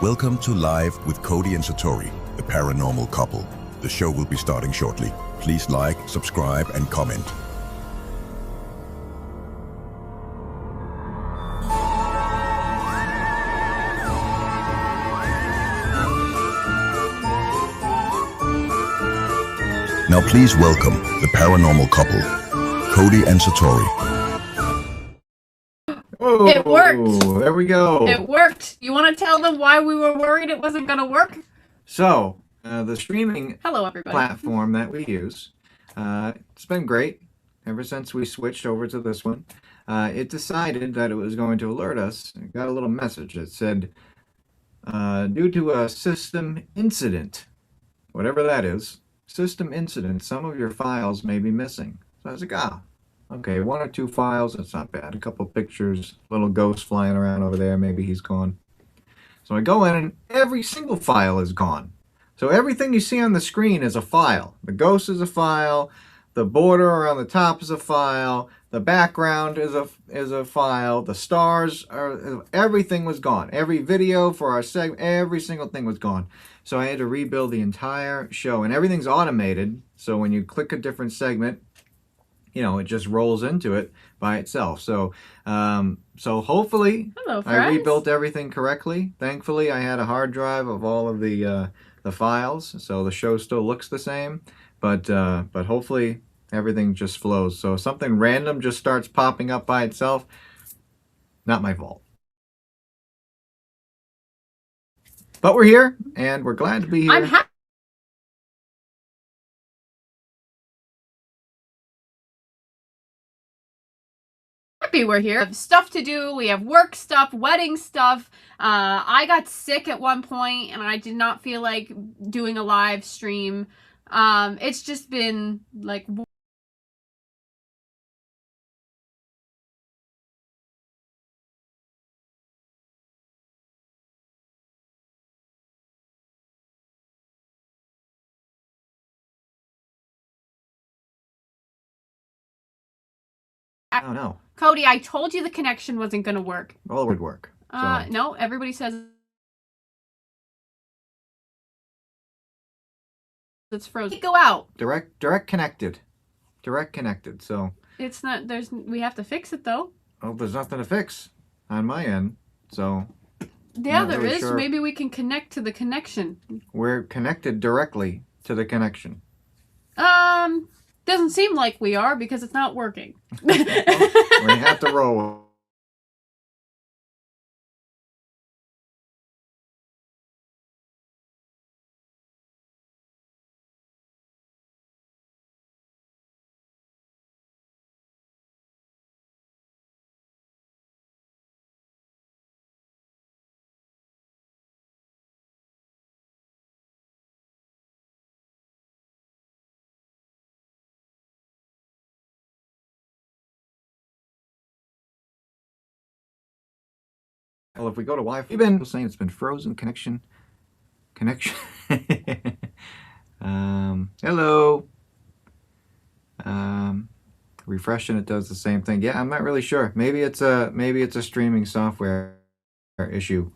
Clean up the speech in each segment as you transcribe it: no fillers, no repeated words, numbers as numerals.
Welcome to Live with Cody and Satori, the paranormal couple. The show will be starting shortly. Please like, subscribe, and comment. Now please welcome the paranormal couple, Cody and Satori. Oh, it worked. There we go. It worked. You want to tell them why we were worried it wasn't going to work? So, the streaming Hello, everybody. platform that we use, it's been great ever since we switched over to this one. It decided that it was going to alert us. It got a little message that said, due to a system incident, whatever that is, system incident, some of your files may be missing. So I was like, okay, one or two files, that's not bad. A couple pictures, little ghost flying around over there, maybe he's gone. So I go in and every single file is gone. So everything you see on the screen is a file. The ghost is a file, the border around the top is a file, the background is a file, the stars are, everything was gone. Every video for our segment, every single thing was gone. So I had to rebuild the entire show, and everything's automated. So when you click a different segment, it just rolls into it by itself. So, so hopefully I rebuilt everything correctly. Thankfully, I had a hard drive of all of the files, so the show still looks the same. But hopefully everything just flows. So if something random just starts popping up by itself, not my fault. But we're here, and we're glad to be here. I'm happy we're here. We have stuff to do. We have work stuff, wedding stuff. I got sick at one point, and I did not feel like doing a live stream. It's just been like... I don't know. Cody, I told you the connection wasn't going to work. Well, it would work. So. No, everybody says it's frozen. Go out. Direct connected. Direct connected. So it's not. We have to fix it though. Well, there's nothing to fix on my end. So yeah, there is. Sure. Maybe we can connect to the connection. We're connected directly to the connection. Doesn't seem like we are because it's not working. Well, we have to roll. Well, if we go to Wi-Fi, people saying it's been frozen connection. Hello. Refreshing it does the same thing. Yeah, I'm not really sure. Maybe it's a streaming software issue,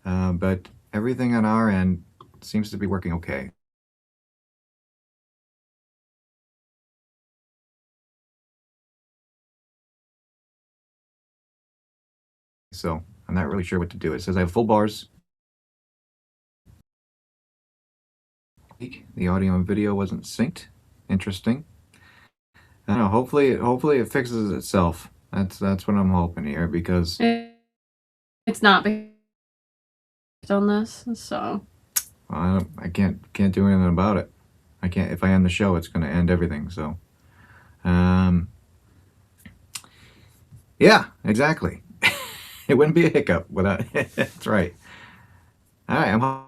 but everything on our end seems to be working okay. So I'm not really sure what to do. It says I have full bars. The audio and video wasn't synced. Interesting. I don't know. Hopefully it fixes itself. That's what I'm hoping here, because it's not based on this. So well, I can't do anything about it. I can't. If I end the show, it's going to end everything. So, yeah, exactly. It wouldn't be a hiccup without. That's right. All right,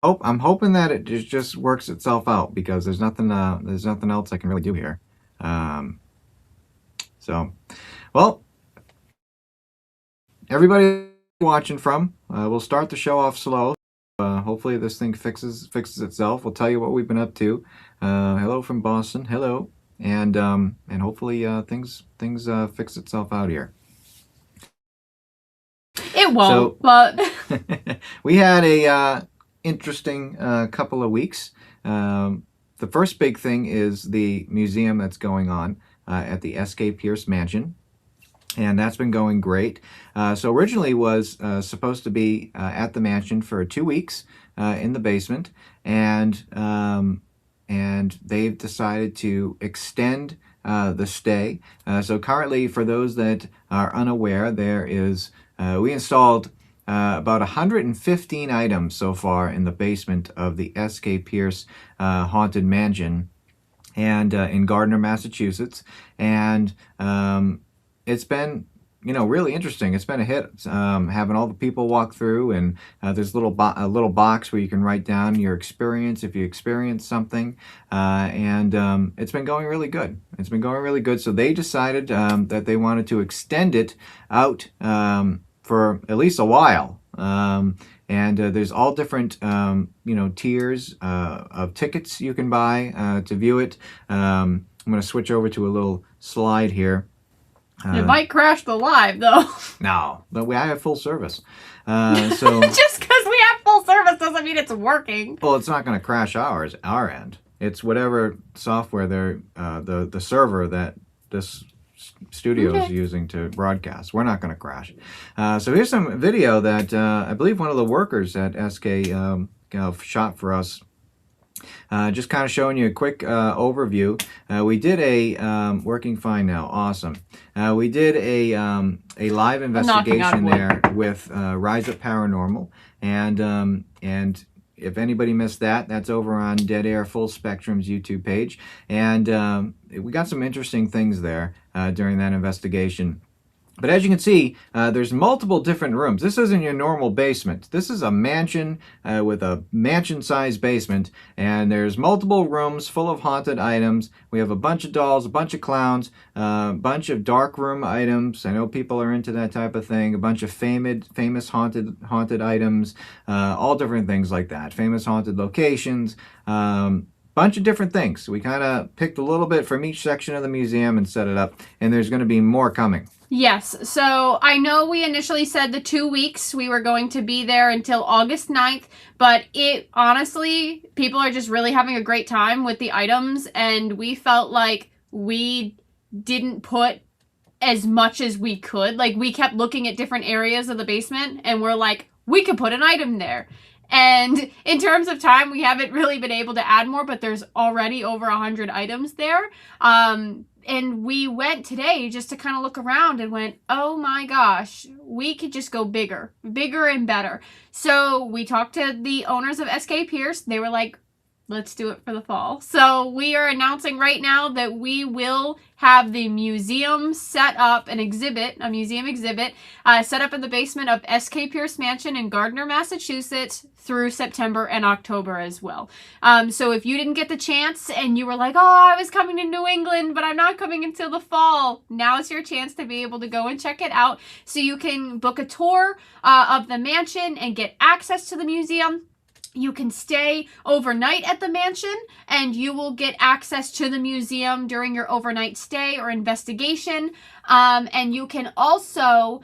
I'm hoping that it just works itself out, because there's nothing else I can really do here. So, well, everybody watching from, we'll start the show off slow. Hopefully this thing fixes itself. We'll tell you what we've been up to. Hello from Boston. Hello, and hopefully things fix itself out here. It won't, but we had a interesting couple of weeks. The first big thing is the museum that's going on at the S.K. Pierce Mansion, and that's been going great. So originally was supposed to be at the mansion for 2 weeks in the basement, and they've decided to extend the stay. So currently, for those that are unaware, we installed about 115 items so far in the basement of the S.K. Pierce Haunted Mansion, and in Gardner, Massachusetts, and it's been really interesting. It's been a hit, having all the people walk through, and there's a little box where you can write down your experience if you experience something, and it's been going really good. It's been going really good. So they decided that they wanted to extend it out for at least a while. And there's all different, tiers of tickets you can buy to view it. I'm going to switch over to a little slide here. It might crash the live, though. No, but I have full service. So just because we have full service doesn't mean it's working. Well, it's not going to crash our end. It's whatever software the server that this studio is using to broadcast. We're not going to crash. So here's some video that I believe one of the workers at SK shot for us. Just kind of showing you a quick overview. We did a working fine now. Awesome. We did a live investigation there with RISEUP Paranormal, and if anybody missed that, that's over on Dead Air Full Spectrum's YouTube page, and we got some interesting things there during that investigation. But as you can see, there's multiple different rooms. This isn't your normal basement. This is a mansion with a mansion-sized basement, and there's multiple rooms full of haunted items. We have a bunch of dolls, a bunch of clowns, a bunch of dark room items. I know people are into that type of thing. A bunch of famous haunted items, all different things like that. Famous haunted locations. Bunch of different things. We kind of picked a little bit from each section of the museum and set it up, and there's going to be more coming. Yes, so I know we initially said the 2 weeks we were going to be there until August 9th, but honestly, people are just really having a great time with the items, and we felt like we didn't put as much as we could. Like, we kept looking at different areas of the basement, and we're like, we could put an item there. And in terms of time, we haven't really been able to add more, but there's already over 100 items there. And we went today just to kind of look around and went, oh my gosh, we could just go bigger and better. So we talked to the owners of SK Pierce. They were like, let's do it for the fall. So we are announcing right now that we will have the museum set up, a museum exhibit set up in the basement of SK Pierce Mansion in Gardner, Massachusetts through September and October as well. So if you didn't get the chance and you were like, oh, I was coming to New England, but I'm not coming until the fall, now's your chance to be able to go and check it out. So you can book a tour of the mansion and get access to the museum. You can stay overnight at the mansion, and you will get access to the museum during your overnight stay or investigation. And you can also,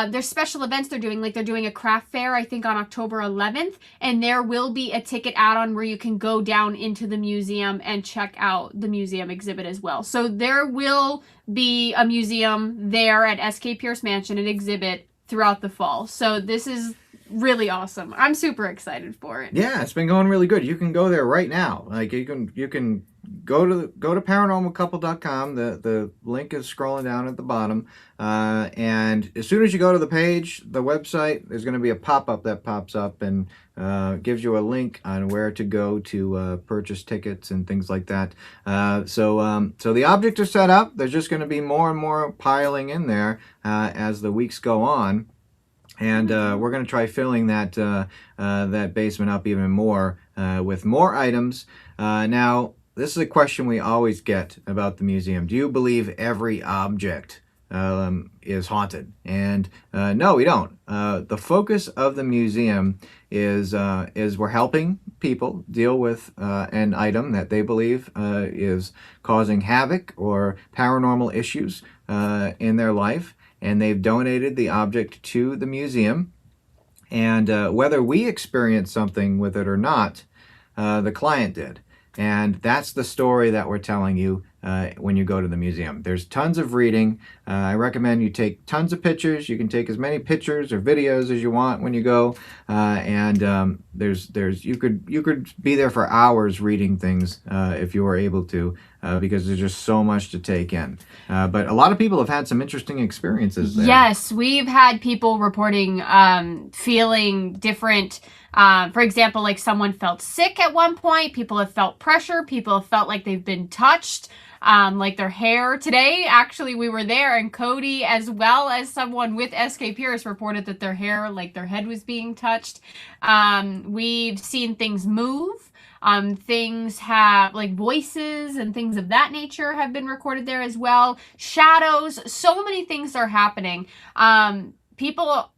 there's special events they're doing, like they're doing a craft fair, I think on October 11th, and there will be a ticket add-on where you can go down into the museum and check out the museum exhibit as well. So there will be a museum there at SK Pierce Mansion, an exhibit throughout the fall. So this is really awesome. I'm super excited for it. Yeah, it's been going really good. You can go there right now. Like you can go to paranormalcouple.com. The link is scrolling down at the bottom, and as soon as you go to the page, the website, there's going to be a pop-up that pops up and gives you a link on where to go to purchase tickets and things like that. So the objects are set up. There's just going to be more and more piling in there as the weeks go on. And we're going to try filling that basement up even more with more items. Now, this is a question we always get about the museum. Do you believe every object is haunted? And no, we don't. The focus of the museum is we're helping people deal with an item that they believe is causing havoc or paranormal issues in their life. And they've donated the object to the museum, And whether we experienced something with it or not, the client did. And that's the story that we're telling you when you go to the museum. There's tons of reading. I recommend you take tons of pictures. You can take as many pictures or videos as you want when you go. You could be there for hours reading things if you were able to, because there's just so much to take in. But a lot of people have had some interesting experiences there. Yes, we've had people reporting feeling different. For example, like someone felt sick at one point. People have felt pressure. People have felt like they've been touched, like their hair. Today, actually, we were there, and Cody, as well as someone with SK Pierce, reported that their hair, like their head was being touched. We've seen things move. Things have, like, voices and things of that nature have been recorded there as well. Shadows. So many things are happening. People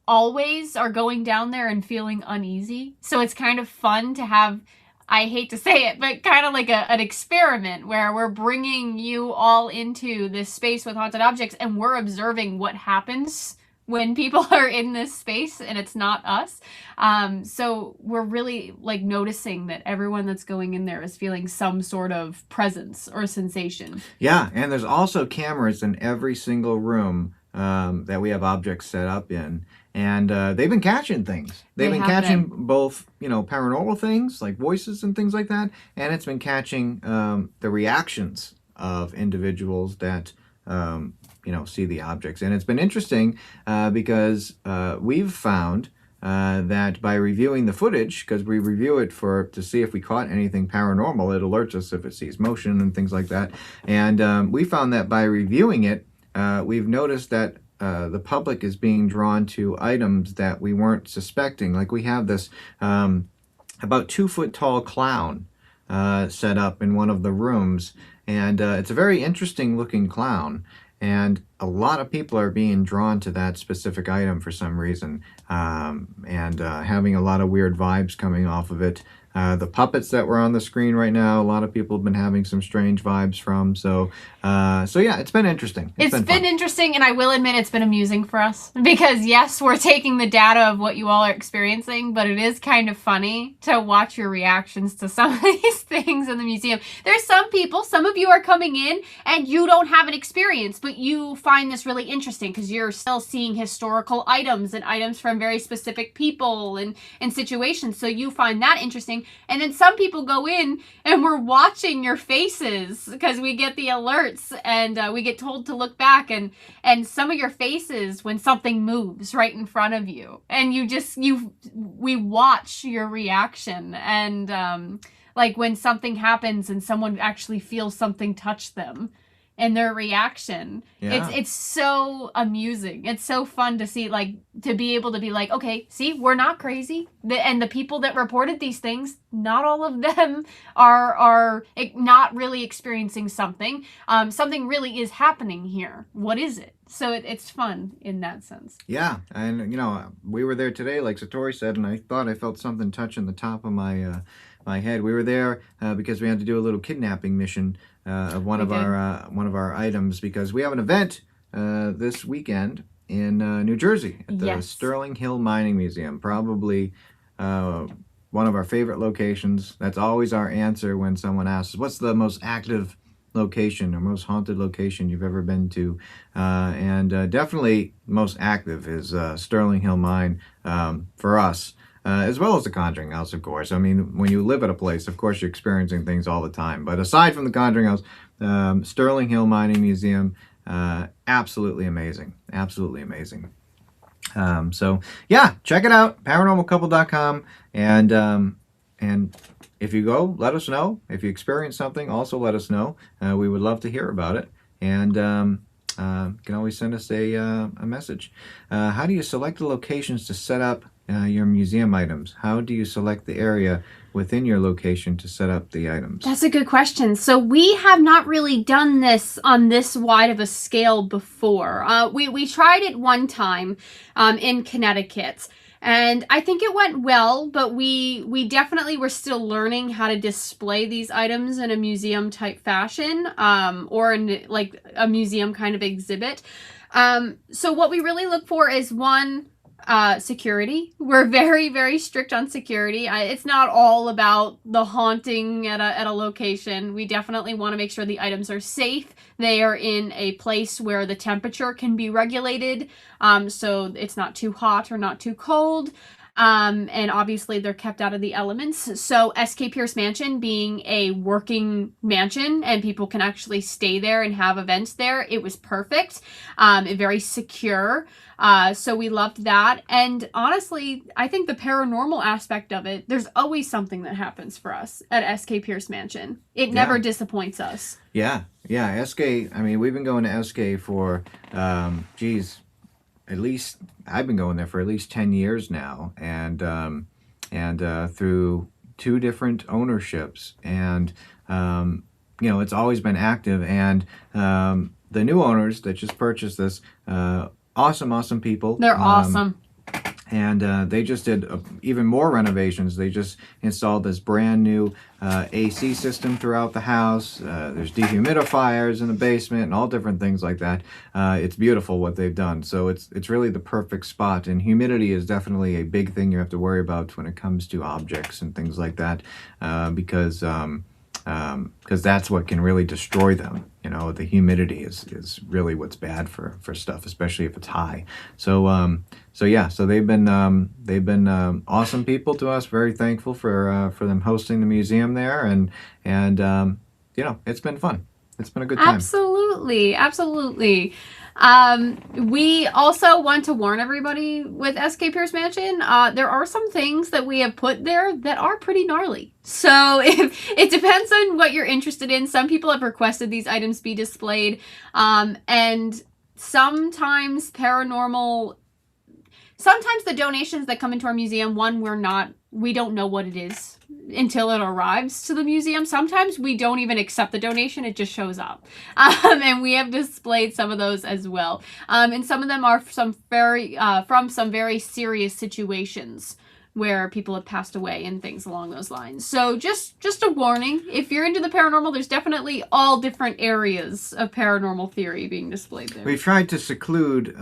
always are going down there and feeling uneasy. So it's kind of fun to have, I hate to say it, but kind of like an experiment where we're bringing you all into this space with haunted objects, and we're observing what happens when people are in this space and it's not us. So we're really like noticing that everyone that's going in there is feeling some sort of presence or sensation. Yeah, and there's also cameras in every single room that we have objects set up in. And they've been catching things. They've been catching both, paranormal things like voices and things like that, and it's been catching the reactions of individuals that see the objects. And it's been interesting because we've found that by reviewing the footage, because we review it to see if we caught anything paranormal, it alerts us if it sees motion and things like that. And we found that by reviewing it, we've noticed that the public is being drawn to items that we weren't suspecting. Like we have this about 2 foot tall clown set up in one of the rooms, and it's a very interesting looking clown. And a lot of people are being drawn to that specific item for some reason, and having a lot of weird vibes coming off of it. The puppets that were on the screen right now, a lot of people have been having some strange vibes from. So yeah, it's been interesting. It's been interesting, and I will admit it's been amusing for us. Because yes, we're taking the data of what you all are experiencing, but it is kind of funny to watch your reactions to some of these things in the museum. There's some of you are coming in, and you don't have an experience, but you find this really interesting because you're still seeing historical items and items from very specific people and situations. So you find that interesting. And then some people go in and we're watching your faces because we get the alerts and we get told to look back, and some of your faces when something moves right in front of you, and we watch your reaction, and like when something happens and someone actually feels something touch them and their reaction. Yeah. It's so amusing. It's so fun to see, like, to be able to be like, okay, see, we're not crazy. And the people that reported these things, not all of them are not really experiencing something. Something really is happening here. What is it? So it's fun in that sense. Yeah, and we were there today, like Satori said, and I thought I felt something touching the top of my head. We were there because we had to do a little kidnapping mission of one of our items, because we have an event this weekend in New Jersey at the Sterling Hill Mining Museum. Probably one of our favorite locations. That's always our answer when someone asks, what's the most active location or most haunted location you've ever been to? And definitely most active is Sterling Hill Mine for us. As well as the Conjuring House, of course. I mean, when you live at a place, of course, you're experiencing things all the time. But aside from the Conjuring House, Sterling Hill Mining Museum, absolutely amazing. Absolutely amazing. So, yeah, check it out, paranormalcouple.com. And if you go, let us know. If you experience something, also let us know. We would love to hear about it. And you can always send us a message. How do you select the locations to set up your museum items? How do you select the area within your location to set up the items? That's a good question. So we have not really done this on this wide of a scale before. We tried it one time in Connecticut, and I think it went well, but we definitely were still learning how to display these items in a museum type fashion, or in like a museum kind of exhibit. So what we really look for is, one, Security. We're very, very strict on security. It's not all about the haunting at a location. We definitely want to make sure the items are safe. They are in a place where the temperature can be regulated, so it's not too hot or not too cold. And obviously they're kept out of the elements. So SK Pierce Mansion being a working mansion and people can actually stay there and have events there, it was perfect. Very secure. So we loved that. And honestly, I think the paranormal aspect of it, there's always something that happens for us at SK Pierce Mansion. It never disappoints us. Yeah. SK, I mean, we've been going to SK for, at least I've been going there for at least 10 years now, and through 2 different ownerships, and it's always been active. And the new owners that just purchased this, awesome people. They're awesome. And they just did even more renovations. They just installed this brand new AC system throughout the house. There's dehumidifiers in the basement and all different things like that. It's beautiful what they've done. So it's really the perfect spot. And humidity is definitely a big thing you have to worry about when it comes to objects and things like that, because that's what can really destroy them. The humidity is really what's bad for stuff, especially if it's high. So they've been awesome people to us. Very thankful for them hosting the museum there, and it's been fun. It's been a good time. Absolutely. We also want to warn everybody with SK Pierce Mansion, there are some things that we have put there that are pretty gnarly. So it depends on what you're interested in. Some people have requested these items be displayed, and sometimes the donations that come into our museum, we don't know what it is until it arrives to the museum. Sometimes we don't even accept the donation, it just shows up. And we have displayed some of those as well. And some of them are from some very serious situations where people have passed away and things along those lines. So just a warning, if you're into the paranormal, there's definitely all different areas of paranormal theory being displayed there. We've tried to seclude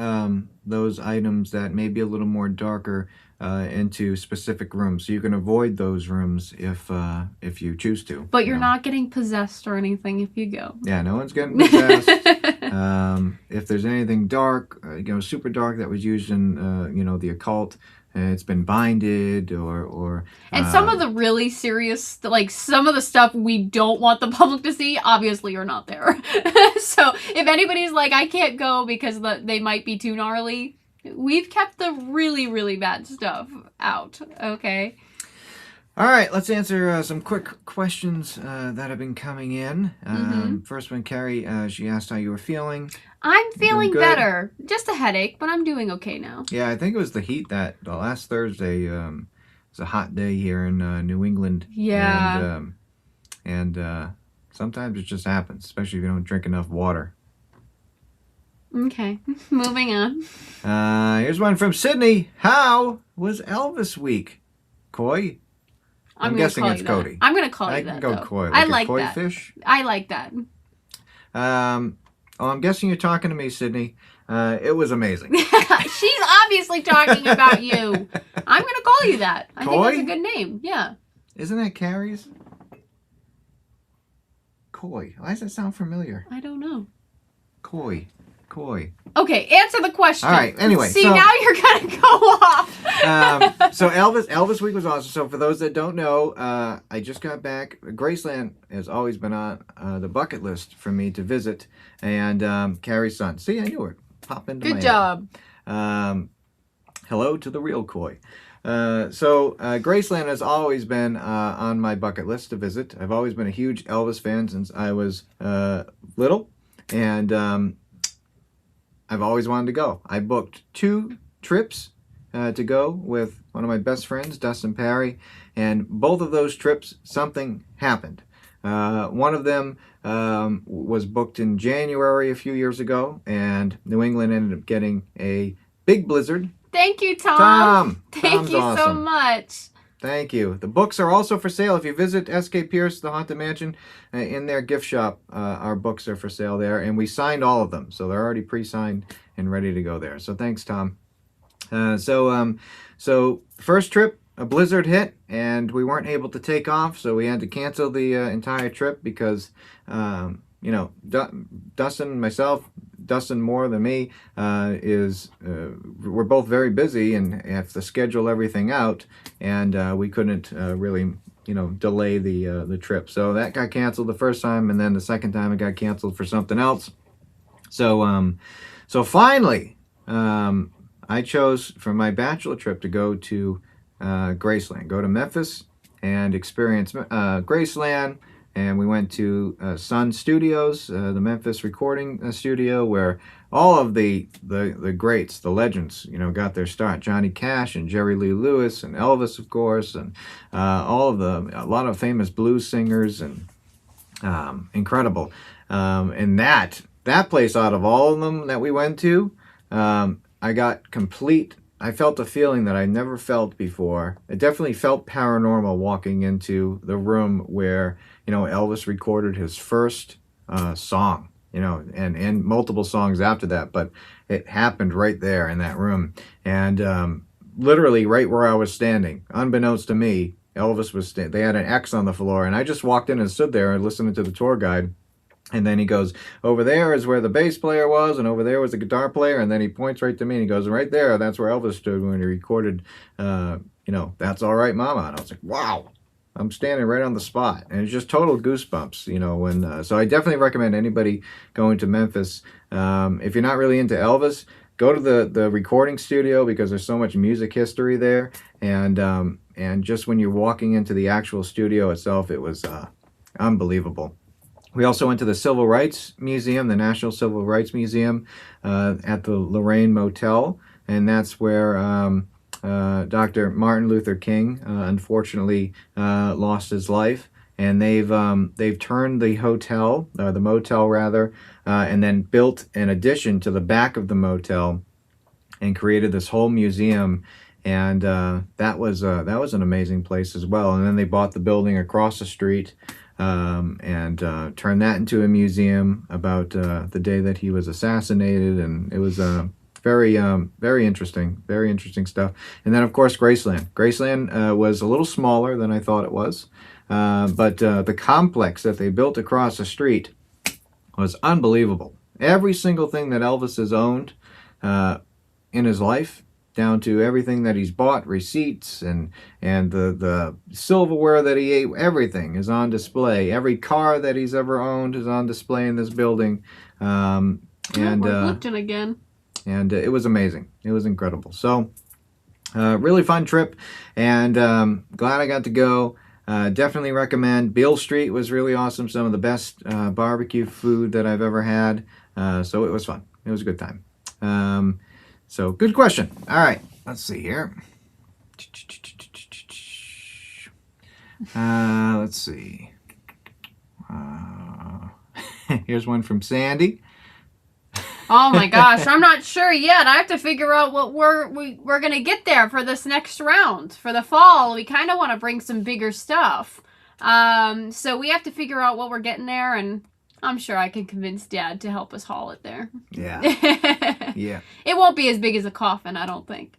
those items that may be a little more darker into specific rooms, so you can avoid those rooms if you choose to. But you're not getting possessed or anything if you go. Yeah, no one's getting possessed. If there's anything dark, super dark that was used in the occult, it's been binded or and some of the really serious, like some of the stuff we don't want the public to see, obviously are not there. So if anybody's like, I can't go because they might be too gnarly, we've kept the really, really bad stuff out. Okay. All right, let's answer some quick questions that have been coming in. First one, Carrie, she asked how you were feeling. I'm feeling better. Just a headache, but I'm doing okay now. Yeah, I think it was the heat that last Thursday was a hot day here in New England. Yeah. And sometimes it just happens, especially if you don't drink enough water. Okay, moving on. Here's one from Sydney. How was Elvis week? Coy? I'm guessing it's Cody. I'm going to call you that, I can go Coy. I like koi that. Fish? I like that. I'm guessing you're talking to me, Sydney. It was amazing. She's obviously talking about you. I'm going to call you that. I think that's a good name. Yeah. Isn't that Carrie's? Coy. Why does that sound familiar? I don't know. Coy. Okay, answer the question. All right, anyway. See, now you're going to go off. So Elvis week was awesome. So for those that don't know, I just got back. Graceland has always been on the bucket list for me to visit. And Carrie's son. See, I knew it. Pop into my Good job. Hello to the real Coy. So Graceland has always been on my bucket list to visit. I've always been a huge Elvis fan since I was little. And I've always wanted to go. I booked 2 trips to go with one of my best friends, Dustin Parry, and both of those trips, something happened. One of them was booked in January a few years ago, and New England ended up getting a big blizzard. Thank you, Tom. Tom's you awesome. so much. Thank you. The books are also for sale. If you visit SK Pierce, the Haunted Mansion, in their gift shop, our books are for sale there. And we signed all of them. So they're already pre-signed and ready to go there. So thanks, Tom. So first trip, a blizzard hit, and we weren't able to take off, so we had to cancel the entire trip because, Dustin, myself, Dustin more than me, we're both very busy and have to schedule everything out, and we couldn't really, delay the trip. So that got canceled the first time, and then the second time it got canceled for something else. So finally, I chose for my bachelor trip to go to Graceland, go to Memphis and experience Graceland. And we went to Sun Studios, the Memphis recording studio, where all of the greats, the legends, got their start. Johnny Cash and Jerry Lee Lewis and Elvis, of course, and a lot of famous blues singers, and incredible. And that place, out of all of them that we went to, I felt a feeling that I never felt before. It definitely felt paranormal walking into the room where, Elvis recorded his first song, and multiple songs after that, but it happened right there in that room. And literally right where I was standing, unbeknownst to me, Elvis was they had an X on the floor, and I just walked in and stood there and listened to the tour guide. And then he goes, over there is where the bass player was, and over there was the guitar player. And then he points right to me, and he goes, right there, that's where Elvis stood when he recorded, That's All Right, Mama. And I was like, wow, I'm standing right on the spot. And it's just total goosebumps, so I definitely recommend anybody going to Memphis. If you're not really into Elvis, go to the recording studio, because there's so much music history there. And just when you're walking into the actual studio itself, it was unbelievable. We also went to the Civil Rights Museum, the National Civil Rights Museum, at the Lorraine Motel, and that's where Dr. Martin Luther King unfortunately lost his life. And they've turned the hotel, the motel rather, and then built an addition to the back of the motel, and created this whole museum. And that was an amazing place as well. And then they bought the building across the street. And turned that into a museum about the day that he was assassinated, and it was very interesting stuff. And then, of course, Graceland. Graceland was a little smaller than I thought it was, but the complex that they built across the street was unbelievable. Every single thing that Elvis has owned in his life, down to everything that he's bought, receipts, and the silverware that he ate, everything is on display. Every car that he's ever owned is on display in this building. We're looking again. And it was amazing. It was incredible. So, really fun trip, and glad I got to go. Definitely recommend. Beale Street was really awesome. Some of the best barbecue food that I've ever had. So it was fun. It was a good time. So, good question. All right, let's see here. Let's see. Here's one from Sandy. Oh my gosh, I'm not sure yet. I have to figure out what we're gonna get there for this next round. For the fall, we kind of want to bring some bigger stuff. So we have to figure out what we're getting there, and I'm sure I can convince Dad to help us haul it there. Yeah. Yeah. It won't be as big as a coffin, I don't think.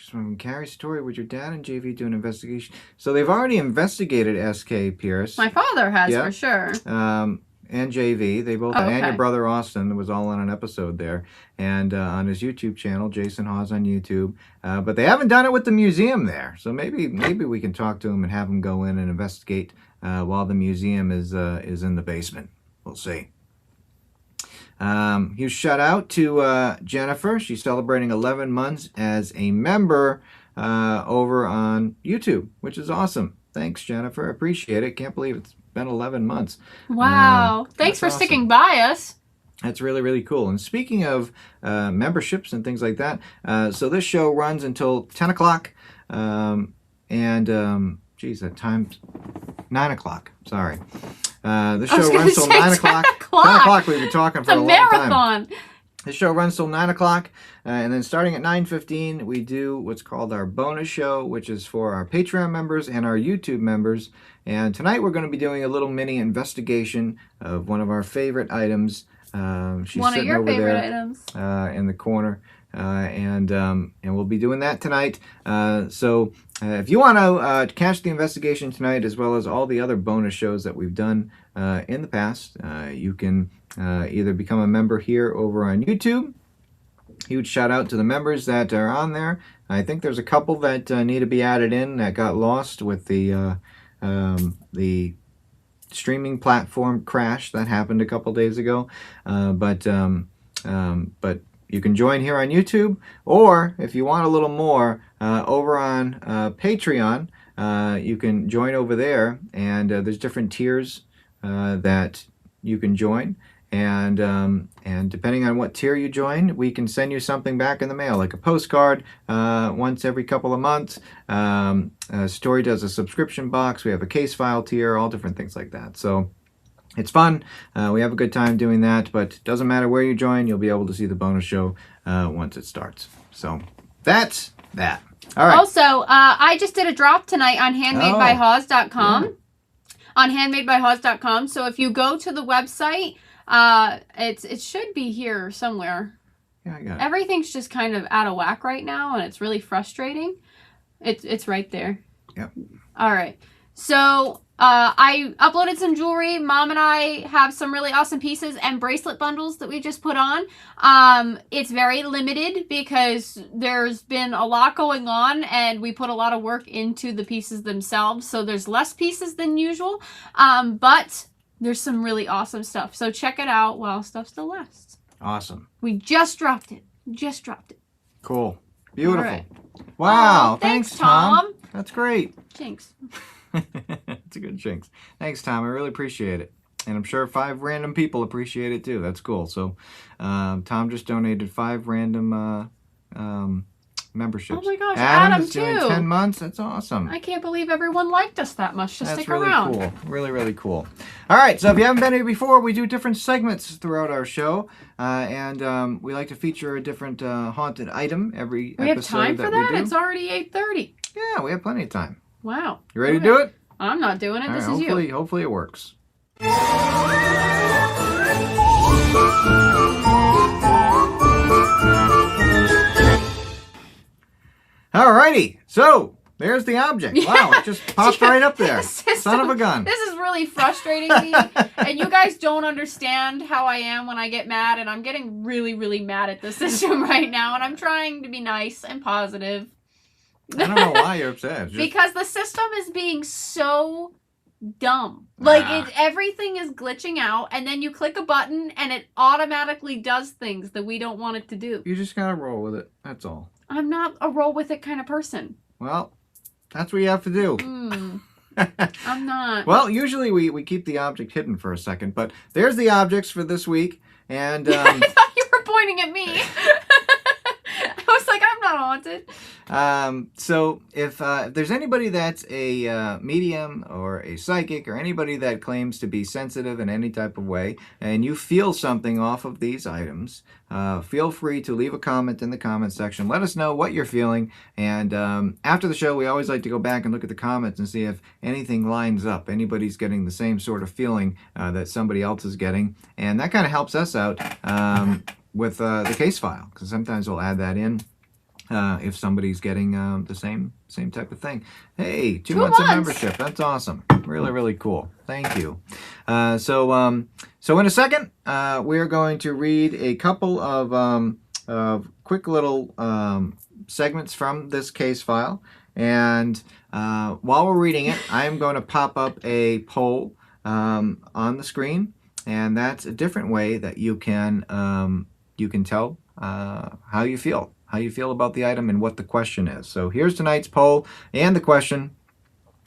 From Cody Satori, would your dad and JV do an investigation? So they've already investigated S.K. Pierce. My father has, for sure. And JV. They both, and your brother Austin was all on an episode there. And on his YouTube channel, Jason Hawes on YouTube. But they haven't done it with the museum there. So maybe we can talk to him and have him go in and investigate while the museum is in the basement. We'll see. Huge shout out to Jennifer. She's celebrating 11 months as a member over on YouTube, which is awesome. Thanks, Jennifer. Appreciate it. Can't believe it's been 11 months. Wow. Thanks for sticking by us. That's really, really cool. And speaking of memberships and things like that, so this show runs until 10 o'clock. Geez, that time's 9 o'clock. Sorry. The show runs till 9 o'clock. 10 o'clock we've been talking for a long marathon. time. The show runs till 9 o'clock. And then starting at 9:15, we do what's called our bonus show, which is for our Patreon members and our YouTube members. And tonight we're going to be doing a little mini investigation of one of our favorite items She's One of sitting your over favorite there items. in the corner, and we'll be doing that tonight. So if you want to catch the investigation tonight, as well as all the other bonus shows that we've done in the past, you can either become a member here over on YouTube. Huge shout out to the members that are on there. I think there's a couple that need to be added in that got lost with the streaming platform crash that happened a couple days ago. But you can join here on YouTube, or if you want a little more, over on Patreon, you can join over there, and there's different tiers that you can join. And depending on what tier you join, we can send you something back in the mail, like a postcard once every couple of months. Story does a subscription box. We have a case file tier, all different things like that. So it's fun. We have a good time doing that, but it doesn't matter where you join. You'll be able to see the bonus show once it starts. So that's that. All right. Also, I just did a drop tonight on handmadebyhaws.com. Yeah. On handmadebyhaws.com. So if you go to the website, it should be here somewhere. Yeah, I got it. Everything's just kind of out of whack right now, and it's really frustrating. It's right there. Yep. All right. So I uploaded some jewelry. Mom and I have some really awesome pieces and bracelet bundles that we just put on. It's very limited because there's been a lot going on, and we put a lot of work into the pieces themselves. So there's less pieces than usual. But there's some really awesome stuff. So check it out while stuff still lasts. Awesome. We just dropped it. Just dropped it. Cool. Beautiful. Right. Wow. Oh, thanks, Tom. That's great. Jinx. It's a good jinx. Thanks, Tom. I really appreciate it. And I'm sure 5 random people appreciate it too. That's cool. So Tom just donated 5 random memberships. Oh my gosh, Adam is too. doing 10 months. That's awesome. I can't believe everyone liked us that much to That's stick really around. cool. Really, really cool. All right, so if you haven't been here before, we do different segments throughout our show, and we like to feature a different haunted item every We have episode time for we that? do. It's already 8:30. Yeah, we have plenty of time. Wow. You ready to do it? I'm not doing it. All This right, is hopefully, you. hopefully it works. Alrighty, so there's the object. Wow, it just popped right up there. Son of a gun. This is really frustrating me. And you guys don't understand how I am when I get mad. And I'm getting really, really mad at the system right now. And I'm trying to be nice and positive. I don't know why you're upset. It's just- Because the system is being so dumb. Like, everything is glitching out. And then you click a button and it automatically does things that we don't want it to do. You just gotta roll with it. That's all. I'm not a roll with it kind of person. Well, that's what you have to do. I'm not. Well, usually we keep the object hidden for a second, but there's the objects for this week. And I thought you were pointing at me. I was like, I'm not haunted. so if there's anybody that's a medium or a psychic or anybody that claims to be sensitive in any type of way, and you feel something off of these items, feel free to leave a comment in the comment section. Let us know what you're feeling. And after the show, we always like to go back and look at the comments and see if anything lines up. Anybody's getting the same sort of feeling that somebody else is getting. And that kind of helps us out with the case file, because sometimes we'll add that in. If somebody's getting the same type of thing. Hey, 2 months of membership. That's awesome. Really, really cool. Thank you. So in a second, we're going to read a couple of quick little segments from this case file. And while we're reading it, I'm going to pop up a poll on the screen. And that's a different way that you can tell how you feel. How you feel about the item and what the question is. So here's tonight's poll and the question.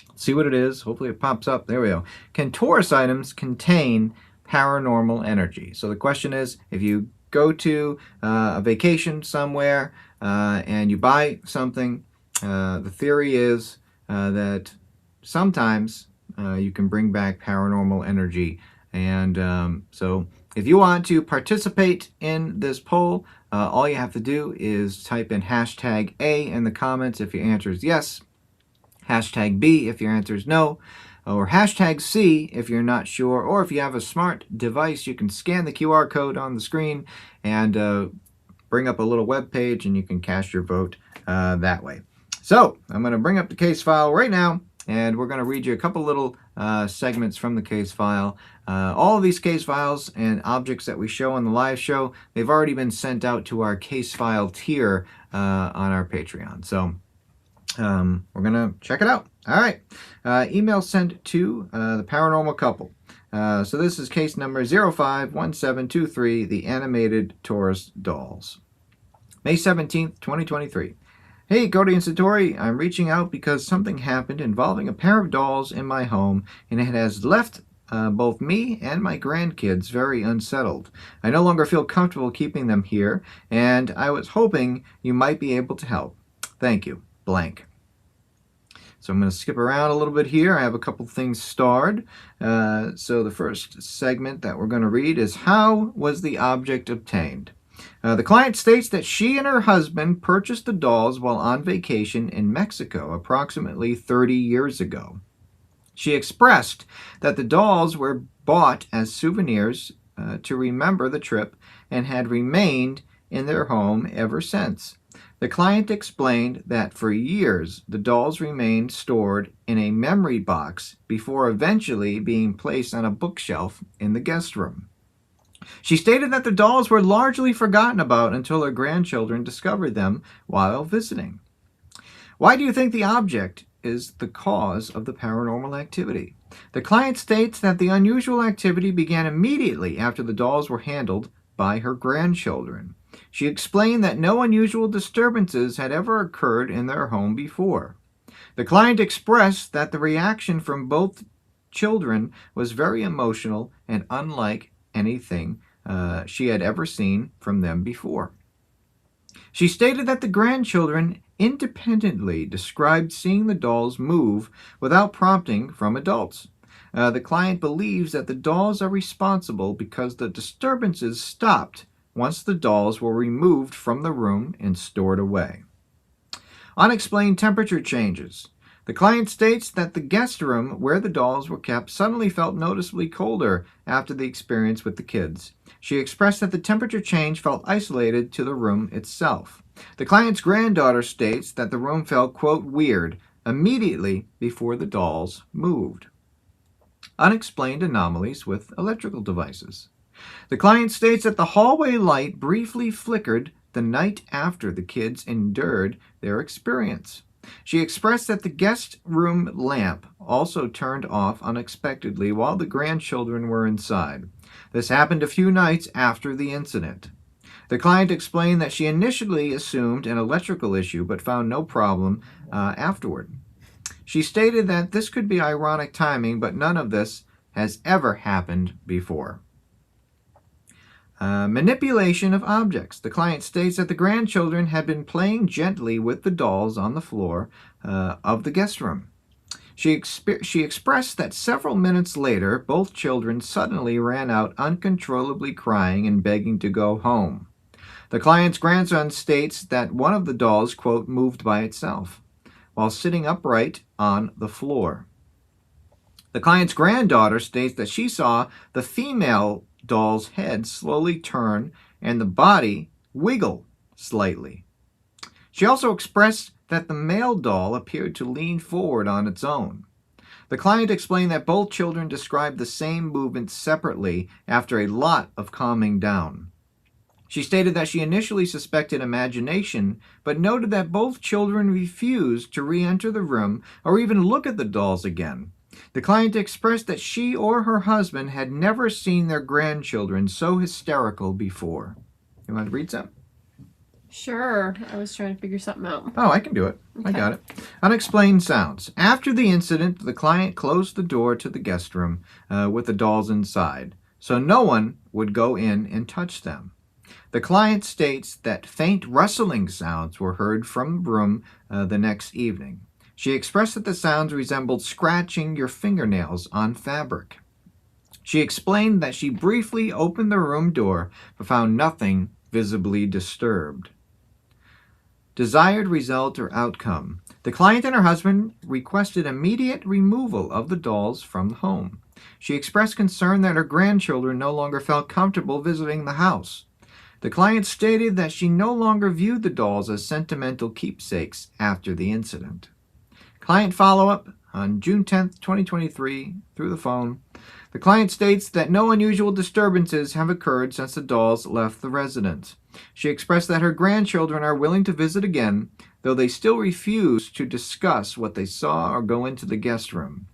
Let's see what it is. Hopefully it pops up. There we go. Can Taurus items contain paranormal energy? So the question is, if you go to a vacation somewhere and you buy something, the theory is that sometimes you can bring back paranormal energy. And so if you want to participate in this poll, all you have to do is type in hashtag A in the comments if your answer is yes, hashtag B if your answer is no. or hashtag C if you're not sure, or if you have a smart device, you can scan the QR code on the screen and bring up a little web page and you can cast your vote that way. So I'm going to bring up the case file right now, and we're going to read you a couple little segments from the case file. All of these case files and objects that we show on the live show, they've already been sent out to our case file tier on our Patreon. So we're going to check it out. All right. Email sent to the paranormal couple. So this is case number 051723, the animated Taurus dolls. May 17th, 2023. Hey, Cody and Satori, I'm reaching out because something happened involving a pair of dolls in my home, and it has left both me and my grandkids very unsettled. I no longer feel comfortable keeping them here, and I was hoping you might be able to help. Thank you. Blank. So I'm going to skip around a little bit here. I have a couple things starred. So the first segment that we're going to read is, how was the object obtained? The client states that she and her husband purchased the dolls while on vacation in Mexico approximately 30 years ago. She expressed that the dolls were bought as souvenirs to remember the trip and had remained in their home ever since. The client explained that for years the dolls remained stored in a memory box before eventually being placed on a bookshelf in the guest room. She stated that the dolls were largely forgotten about until her grandchildren discovered them while visiting. Why do you think the object is the cause of the paranormal activity? The client states that the unusual activity began immediately after the dolls were handled by her grandchildren. She explained that no unusual disturbances had ever occurred in their home before. The client expressed that the reaction from both children was very emotional and unlike anything she had ever seen from them before. She stated that the grandchildren independently described seeing the dolls move without prompting from adults. The client believes that the dolls are responsible because the disturbances stopped once the dolls were removed from the room and stored away. Unexplained temperature changes. The client states that the guest room where the dolls were kept suddenly felt noticeably colder after the experience with the kids. She expressed that the temperature change felt isolated to the room itself. The client's granddaughter states that the room felt, quote, weird immediately before the dolls moved. Unexplained anomalies with electrical devices. The client states that the hallway light briefly flickered the night after the kids endured their experience. She expressed that the guest room lamp also turned off unexpectedly while the grandchildren were inside. This happened a few nights after the incident. The client explained that she initially assumed an electrical issue but found no problem afterward. She stated that this could be ironic timing, but none of this has ever happened before. Manipulation of objects. The client states that the grandchildren had been playing gently with the dolls on the floor of the guest room. She expressed that several minutes later, both children suddenly ran out uncontrollably crying and begging to go home. The client's grandson states that one of the dolls, quote, moved by itself while sitting upright on the floor. The client's granddaughter states that she saw the female doll's head slowly turn and the body wiggle slightly. She also expressed that the male doll appeared to lean forward on its own. The client explained that both children described the same movement separately after a lot of calming down. She stated that she initially suspected imagination, but noted that both children refused to re-enter the room or even look at the dolls again. The client expressed that she or her husband had never seen their grandchildren so hysterical before. You want to read some? Sure. I was trying to figure something out. Oh, I can do it. Okay. I got it. Unexplained sounds. After the incident, the client closed the door to the guest room with the dolls inside, so no one would go in and touch them. The client states that faint rustling sounds were heard from the room the next evening. She expressed that the sounds resembled scratching your fingernails on fabric. She explained that she briefly opened the room door but found nothing visibly disturbed. Desired result or outcome. The client and her husband requested immediate removal of the dolls from the home. She expressed concern that her grandchildren no longer felt comfortable visiting the house. The client stated that she no longer viewed the dolls as sentimental keepsakes after the incident. Client follow-up on June 10th, 2023, through the phone. The client states that no unusual disturbances have occurred since the dolls left the residence. She expressed that her grandchildren are willing to visit again, though they still refuse to discuss what they saw or go into the guest room.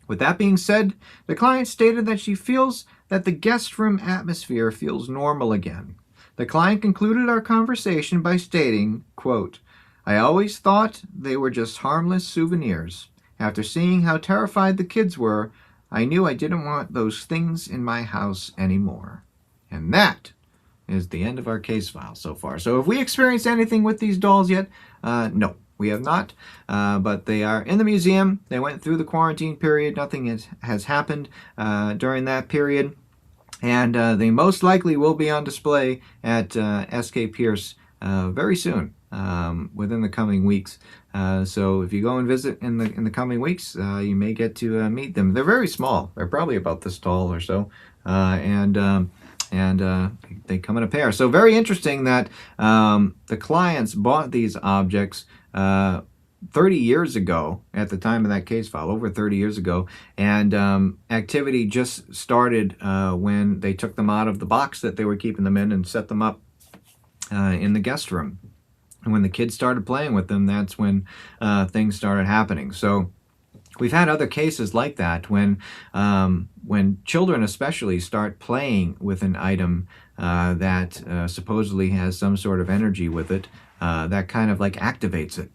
With that being said, the client stated that she feels that the guest room atmosphere feels normal again. The client concluded our conversation by stating, quote, "I always thought they were just harmless souvenirs. After seeing how terrified the kids were, I knew I didn't want those things in my house anymore." And that is the end of our case file so far. So have we experienced anything with these dolls yet? No, we have not. But they are in the museum. They went through the quarantine period. Nothing has happened during that period. And they most likely will be on display at SK Pierce very soon, within the coming weeks. So if you go and visit in the coming weeks, you may get to meet them. They're very small. They're probably about this tall or so, and they come in a pair. So very interesting that the clients bought these objects 30 years ago at the time of that case file, over 30 years ago, and activity just started when they took them out of the box that they were keeping them in and set them up in the guest room. And when the kids started playing with them, that's when things started happening. So we've had other cases like that when children especially start playing with an item that supposedly has some sort of energy with it, that kind of like activates it,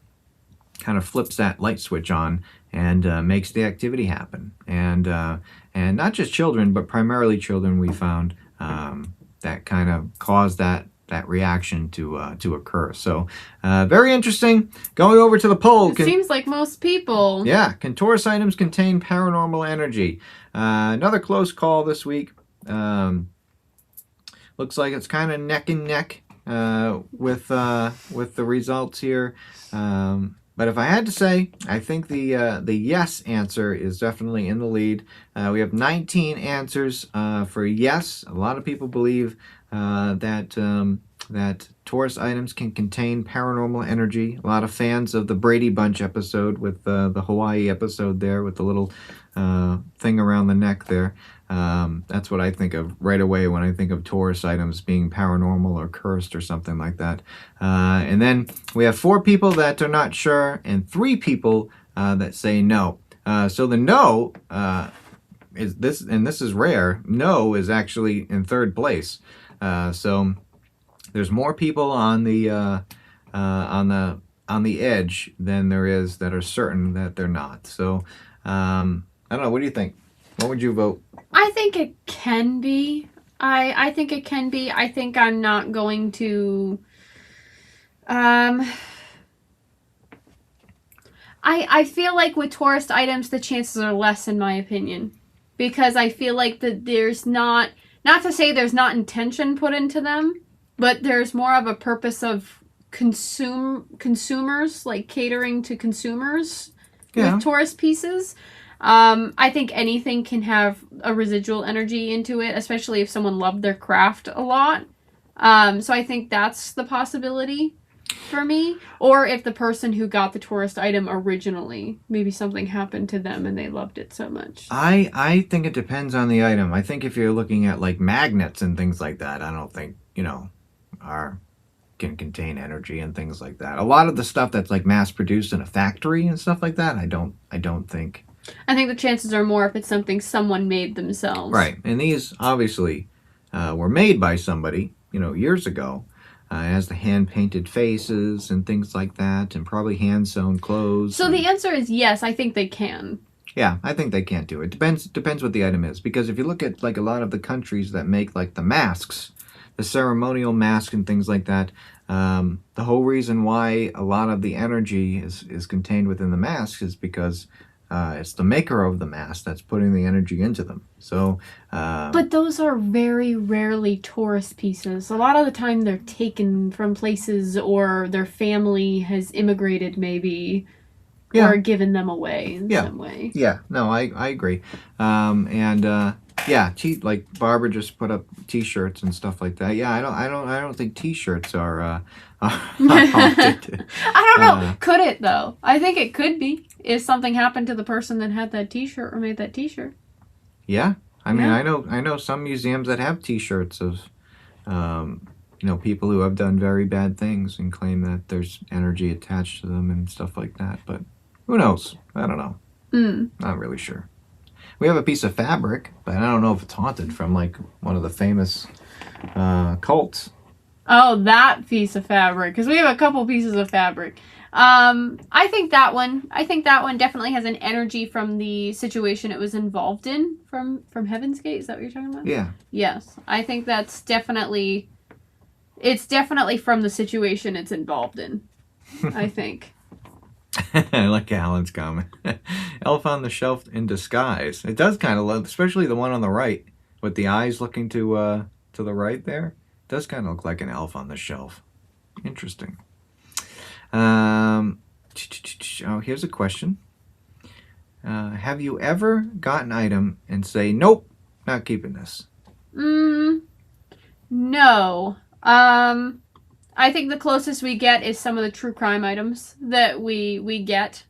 kind of flips that light switch on and makes the activity happen. And not just children, but primarily children we found that kind of cause that reaction to occur. So very interesting. Going over to the poll. It seems like most people. Yeah, can Taurus items contain paranormal energy? Another close call this week. Looks like it's kind of neck and neck with the results here. But if I had to say, I think the yes answer is definitely in the lead. We have 19 answers for yes. A lot of people believe that Taurus items can contain paranormal energy. A lot of fans of the Brady Bunch episode with the Hawaii episode there with the little thing around the neck there. That's what I think of right away when I think of Taurus items being paranormal or cursed or something like that. And then we have 4 people that are not sure and 3 people that say no. So the no is this, and this is rare. No is actually in 3rd place. So there's more people on the edge than there is that are certain that they're not. So I don't know. What do you think? What would you vote? I think it can be. I think it can be. I think I'm not going to. I feel like with tourist items, the chances are less, in my opinion, because I feel like that there's not to say there's not intention put into them, but there's more of a purpose of consumers, like catering to consumers with tourist pieces. I think anything can have a residual energy into it, especially if someone loved their craft a lot. So I think that's the possibility for me. Or if the person who got the tourist item originally, maybe something happened to them and they loved it so much. I think it depends on the item. I think if you're looking at like magnets and things like that, I don't think, can contain energy and things like that. A lot of the stuff that's like mass produced in a factory and stuff like that, I don't think. I think the chances are more if it's something someone made themselves. Right. And these obviously were made by somebody, years ago. It has the hand-painted faces and things like that, and probably hand-sewn clothes. So the answer is yes, I think they can. Yeah, I think they can too. It depends what the item is. Because if you look at like a lot of the countries that make like the masks, the ceremonial mask and things like that, the whole reason why a lot of the energy is contained within the mask is because It's the maker of the mask that's putting the energy into them. So, But those are very rarely tourist pieces. A lot of the time they're taken from places or their family has immigrated maybe Yeah. or given them away in some way. Yeah, no, I agree. Yeah, like Barbara just put up T-shirts and stuff like that. Yeah, I don't think T-shirts are haunted. I don't know. Could it though? I think it could be if something happened to the person that had that T-shirt or made that T-shirt. Yeah, I mean, Yeah. I know some museums that have T-shirts of, people who have done very bad things and claim that there's energy attached to them and stuff like that. But who knows? I don't know. Not really sure. We have a piece of fabric, but I don't know if it's haunted, from like one of the famous cults. Oh, that piece of fabric. Because we have a couple pieces of fabric. I think that one definitely has an energy from the situation it was involved in from Heaven's Gate. Is that what you're talking about? Yeah. Yes, I think it's definitely from the situation it's involved in. I think. I like Alan's comment. Elf on the Shelf in disguise. It does kind of look, especially the one on the right with the eyes looking to the right there. It does kind of look like an elf on the shelf. Interesting. Oh, here's a question. Have you ever got an item and say, nope, not keeping this? No. I think the closest we get is some of the true crime items that we get,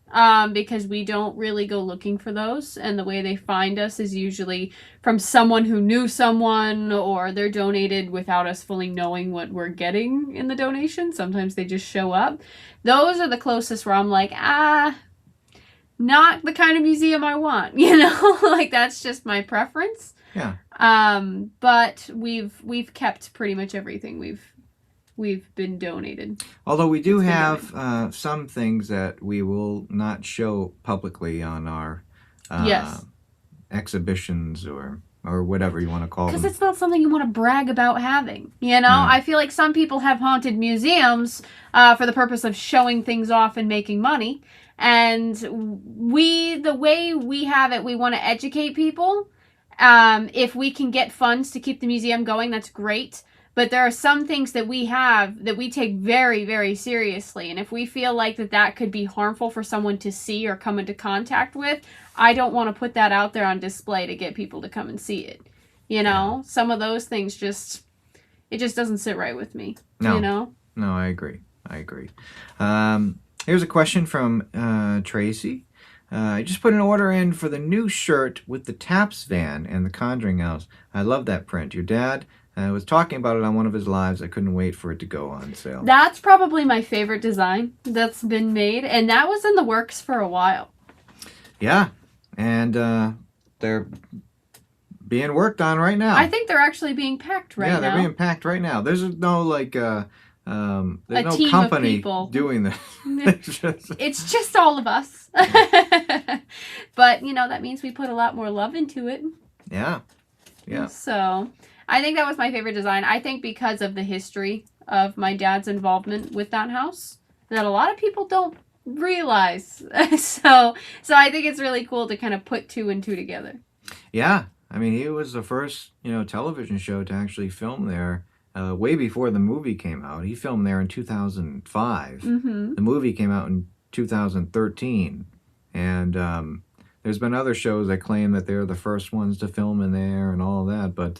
because we don't really go looking for those, and the way they find us is usually from someone who knew someone, or they're donated without us fully knowing what we're getting in the donation. Sometimes they just show up. Those are the closest where I'm like, not the kind of museum I want, like that's just my preference. Yeah. But we've kept pretty much everything we've been donated. Although we do have some things that we will not show publicly on our Yes. exhibitions or whatever you want to call them. Because it's not something you want to brag about having. No. I feel like some people have haunted museums for the purpose of showing things off and making money. And the way we have it, we want to educate people. If we can get funds to keep the museum going, that's great. But there are some things that we have that we take very, very seriously. And if we feel like that could be harmful for someone to see or come into contact with, I don't want to put that out there on display to get people to come and see it. Some of those things it just doesn't sit right with me. No. No, I agree. Here's a question from Tracy. I just put an order in for the new shirt with the Taps van and the Conjuring House. I love that print. Your dad was talking about it on one of his lives. I couldn't wait for it to go on sale. That's probably my favorite design that's been made, and that was in the works for a while. Yeah, and they're being worked on right now. I think they're actually being packed right now. Yeah, they're being packed right now. There's no there's no team company of people doing this. It's just all of us. But, that means we put a lot more love into it. Yeah. So, I think that was my favorite design. I think because of the history of my dad's involvement with that house that a lot of people don't realize. So I think it's really cool to kind of put two and two together. Yeah. I mean, he was the first, television show to actually film there. Way before the movie came out. He filmed there in 2005. Mm-hmm. The movie came out in 2013. And there's been other shows that claim that they're the first ones to film in there and all of that. But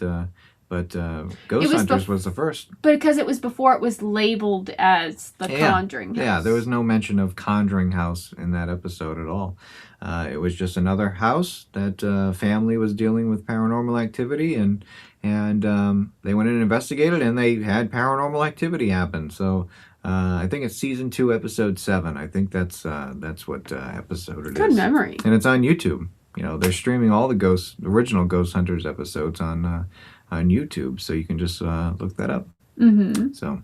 Ghost Hunters was the first. Because it was before it was labeled as the Conjuring House. Yeah, there was no mention of Conjuring House in that episode at all. It was just another house that family was dealing with paranormal activity, and they went in and investigated, and they had paranormal activity happen. So I think it's season 2, episode 7. I think that's what episode it is. Good memory. And it's on YouTube. They're streaming all the original Ghost Hunters episodes on YouTube, so you can just look that up. Mm-hmm. So,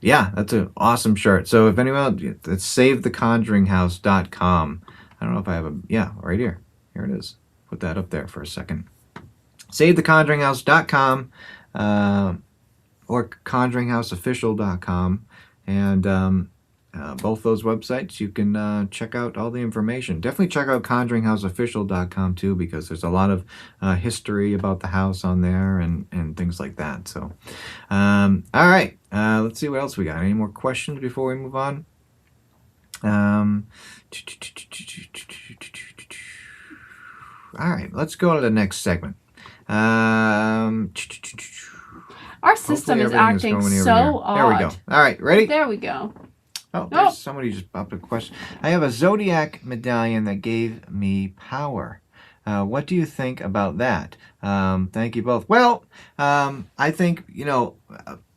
yeah, that's an awesome shirt. So if anyone, it's SaveTheConjuringHouse.com. I don't know if I have right here. Here it is. Put that up there for a second. SaveTheConjuringHouse.com or ConjuringHouseOfficial.com. And both those websites, you can check out all the information. Definitely check out conjuringhouseofficial.com too, because there's a lot of history about the house on there and things like that. So, all right, let's see what else we got. Any more questions before we move on? All right, let's go to the next segment. Our system is everything acting going over so here. odd. There we go. All right, ready? There we go. Oh, there's somebody just popped a question. I have a zodiac medallion that gave me power. What do you think about that? Thank you both. Well, I think,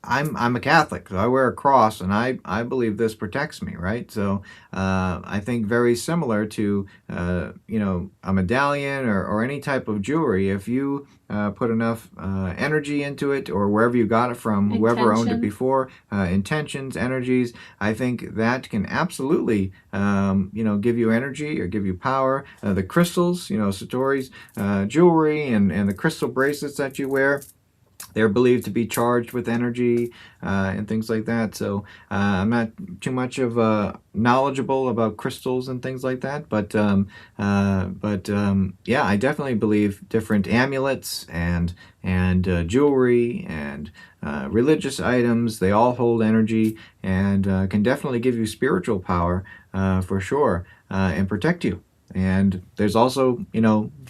I'm a Catholic, so I wear a cross, and I believe this protects me, right? So I think very similar to, a medallion or any type of jewelry. If you put enough energy into it, or wherever you got it from, whoever owned it before, intentions, energies, I think that can absolutely, give you energy or give you power. The crystals, Satori's jewelry and the crystal bracelets that you wear, they're believed to be charged with energy and things like that. So I'm not too much of knowledgeable about crystals and things like that, but yeah, I definitely believe different amulets and jewelry and religious items, they all hold energy and can definitely give you spiritual power for sure, and protect you. And there's also,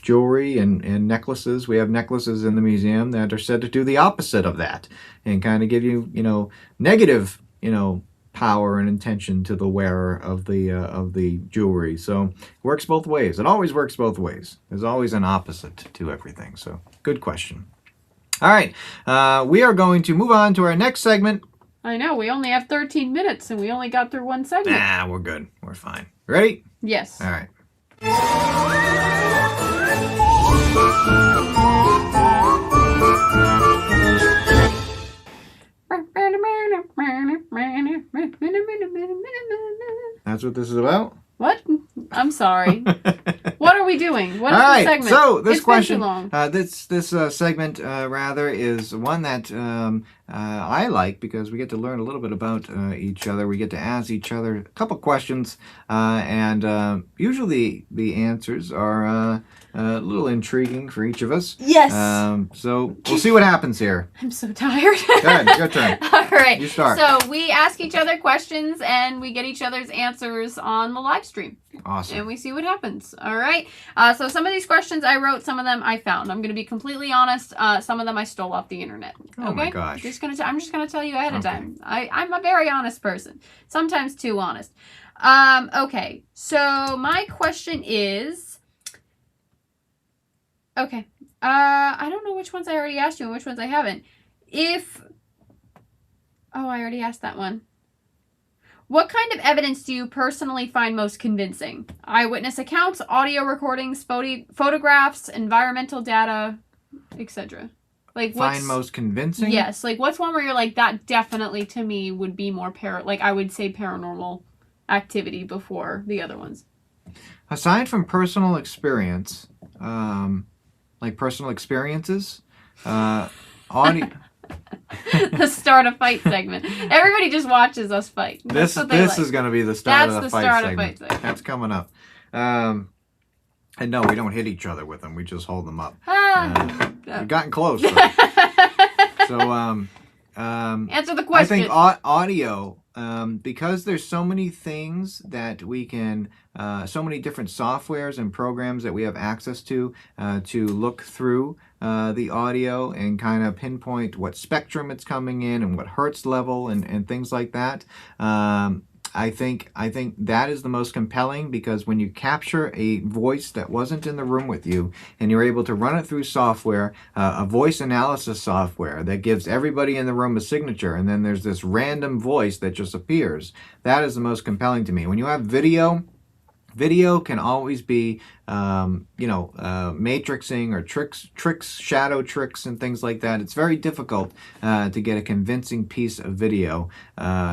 jewelry and necklaces. We have necklaces in the museum that are said to do the opposite of that and kind of give you, negative, power and intention to the wearer of the jewelry. So it works both ways. It always works both ways. There's always an opposite to everything. So good question. All right. We are going to move on to our next segment. I know. We only have 13 minutes and we only got through one segment. Nah, we're good. We're fine. Ready? Yes. All right. That's what this is about? What? I'm sorry. What are we doing? What is All the right, segment? so this It's question, been too long. this segment rather is one that I like because we get to learn a little bit about each other. We get to ask each other a couple questions, and usually the answers are a little intriguing for each of us. Yes. So we'll see what happens here. I'm so tired. Go ahead, your turn. All right. You start. So we ask each other questions and we get each other's answers on the live stream. Awesome. And we see what happens. All right. So some of these questions I wrote, some of them I found. I'm going to be completely honest. Some of them I stole off the internet. Oh my gosh. I'm just gonna tell you ahead of Okay. time. I'm a very honest person. Sometimes too honest. Okay. So my question is. Okay. I don't know which ones I already asked you and which ones I haven't. Oh, I already asked that one. What kind of evidence do you personally find most convincing? Eyewitness accounts, audio recordings, photographs, environmental data, etc. Like Find most convincing? Yes. Like what's one where you're like, that definitely to me would be more I would say paranormal activity before the other ones. Aside from personal experience, like personal experiences, audio. The start a fight segment. Everybody just watches us fight. This is going to be the start of the fight segment. That's coming up. And no, we don't hit each other with them. We just hold them up. We've gotten close. So, answer the question. I think audio, because there's so many things that we can, so many different softwares and programs that we have access to look through the audio and kind of pinpoint what spectrum it's coming in and what hertz level and things like that. I think that is the most compelling, because when you capture a voice that wasn't in the room with you and you're able to run it through software, a voice analysis software that gives everybody in the room a signature, and then there's this random voice that just appears, that is the most compelling to me. When you have video can always be, matrixing or tricks, shadow tricks and things like that. It's very difficult to get a convincing piece of video,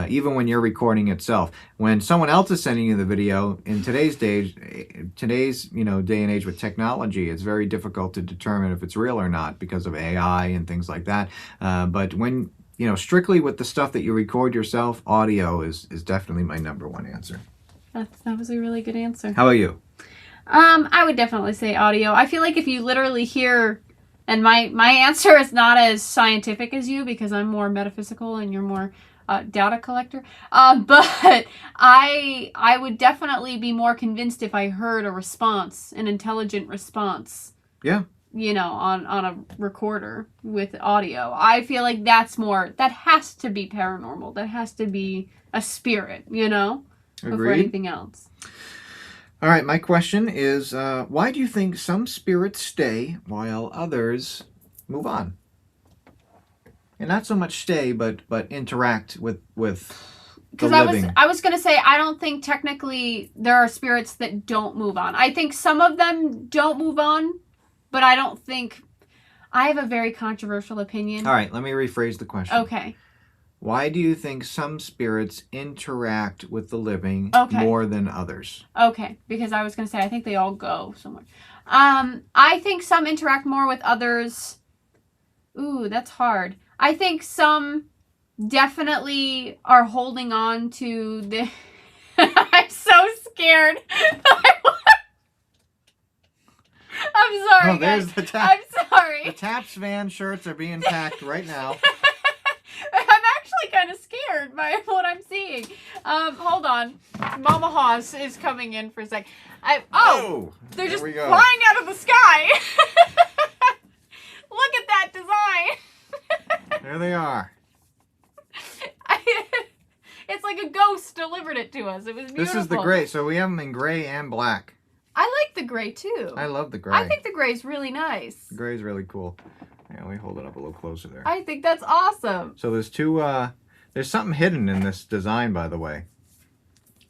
even when you're recording itself. When someone else is sending you the video, in today's day and age with technology, it's very difficult to determine if it's real or not because of AI and things like that. But when strictly with the stuff that you record yourself, audio is definitely my number one answer. That was a really good answer. How about you? I would definitely say audio. I feel like if you literally hear, and my answer is not as scientific as you because I'm more metaphysical and you're more data collector. But I would definitely be more convinced if I heard a response, an intelligent response. Yeah. On a recorder with audio. I feel like that has to be paranormal. That has to be a spirit, before anything else. All right, my question is, why do you think some spirits stay while others move on? And not so much stay, but interact with the living. I was going to say, I don't think technically there are spirits that don't move on. I think some of them don't move on, but I don't think... I have a very controversial opinion. All right, let me rephrase the question. Okay. Why do you think some spirits interact with the living more than others? Okay, because I was going to say, I think they all go somewhere. I think some interact more with others. Ooh, that's hard. I think some definitely are holding on to the... I'm so scared. I'm sorry, there's guys. I'm sorry. The Taps van shirts are being packed right now. I'm actually kind of scared by what I'm seeing. Hold on. Mama Hawes is coming in for a sec. They're just flying out of the sky. Look at that design. There they are. It's like a ghost delivered it to us. It was beautiful. This is the gray. So we have them in gray and black. I like the gray too. I love the gray. I think the gray's really nice. The gray's really cool. Yeah, let me hold it up a little closer there. I think that's awesome. So there's there's something hidden in this design, by the way.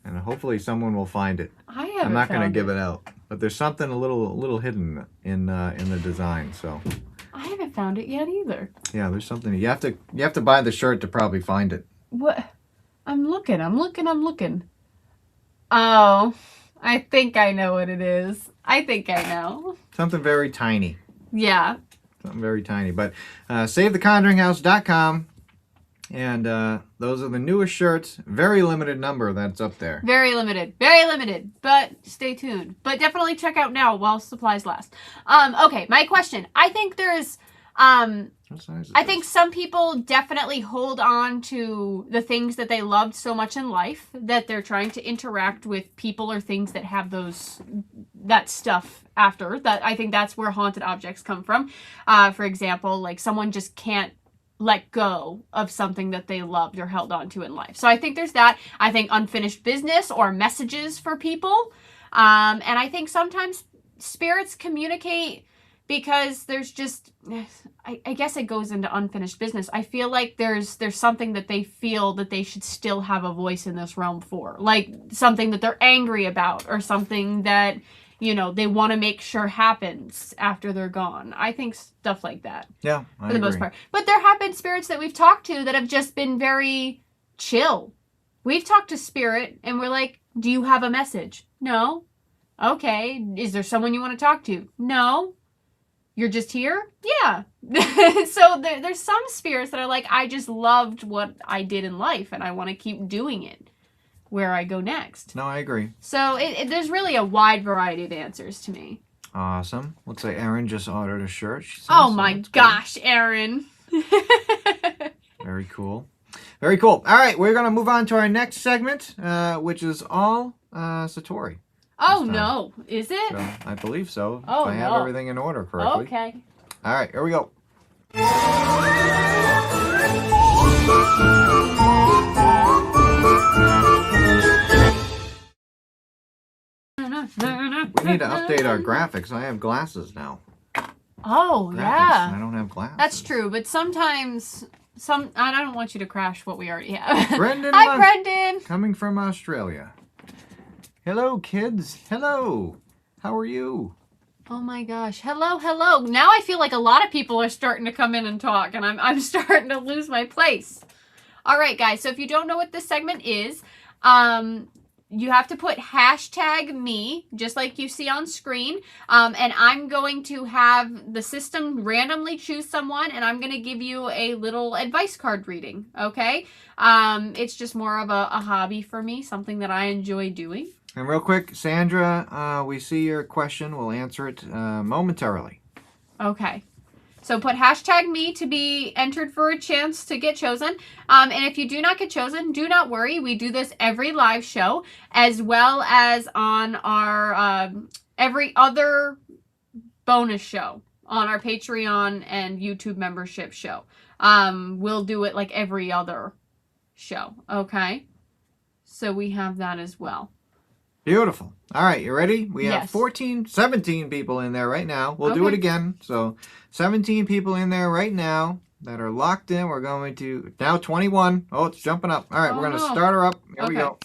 And hopefully someone will find it. I'm not going to give it out. But there's something a little hidden in the design, so. I haven't found it yet either. Yeah, there's something. You have to buy the shirt to probably find it. What? I'm looking. Oh, I think I know what it is. I think I know. Something very tiny. Yeah. Something very tiny. But SaveTheConjuringHouse.com. And those are the newest shirts. Very limited number that's up there. Very limited. Very limited. But stay tuned. But definitely check out now while supplies last. Okay, my question. I think there's... I think some people definitely hold on to the things that they loved so much in life that they're trying to interact with people or things that have that stuff after. That I think that's where haunted objects come from. For example, like someone just can't let go of something that they loved or held on to in life. So I think there's that. I think unfinished business or messages for people. And I think sometimes spirits communicate because there's just, I guess it goes into unfinished business. I feel like there's something that they feel that they should still have a voice in this realm for. Like something that they're angry about or something that, they want to make sure happens after they're gone. I think stuff like that. Yeah, for the most part. But there have been spirits that we've talked to that have just been very chill. We've talked to spirit and we're like, do you have a message? No. Okay. Is there someone you want to talk to? No. You're just here? Yeah. So there's some spirits that are like, I just loved what I did in life and I want to keep doing it where I go next. No, I agree. So there's really a wide variety of answers to me. Awesome. Looks like Erin just ordered a shirt. Oh my gosh, Erin. Very cool. Very cool. All right, we're going to move on to our next segment, which is all Satori. Oh, no. Is it? So, I believe so. Oh, if I have everything in order correctly. Okay. All right, here we go. We need to update our graphics. I have glasses now. Oh, graphics. Yeah. I don't have glasses. That's true, but sometimes... I don't want you to crash what we already have. Brendan. Hi, Brendan. Coming from Australia. Hello, kids. Hello. How are you? Oh my gosh. Hello, hello. Now I feel like a lot of people are starting to come in and talk, and I'm starting to lose my place. All right, guys. So if you don't know what this segment is, you have to put hashtag me, just like you see on screen. And I'm going to have the system randomly choose someone, and I'm going to give you a little advice card reading, okay? It's just more of a hobby for me, something that I enjoy doing. And real quick, Sandra, we see your question. We'll answer it momentarily. Okay. So put hashtag me to be entered for a chance to get chosen. And if you do not get chosen, do not worry. We do this every live show, as well as on our every other bonus show on our Patreon and YouTube membership show. We'll do it like every other show. Okay. So we have that as well. Beautiful. All right, you ready? We have Yes. 17 people in there right now. We'll do it again. So 17 people in there right now that are locked in. We're going to, now 21. Oh, it's jumping up. All right, we're going to start her up. Here we go.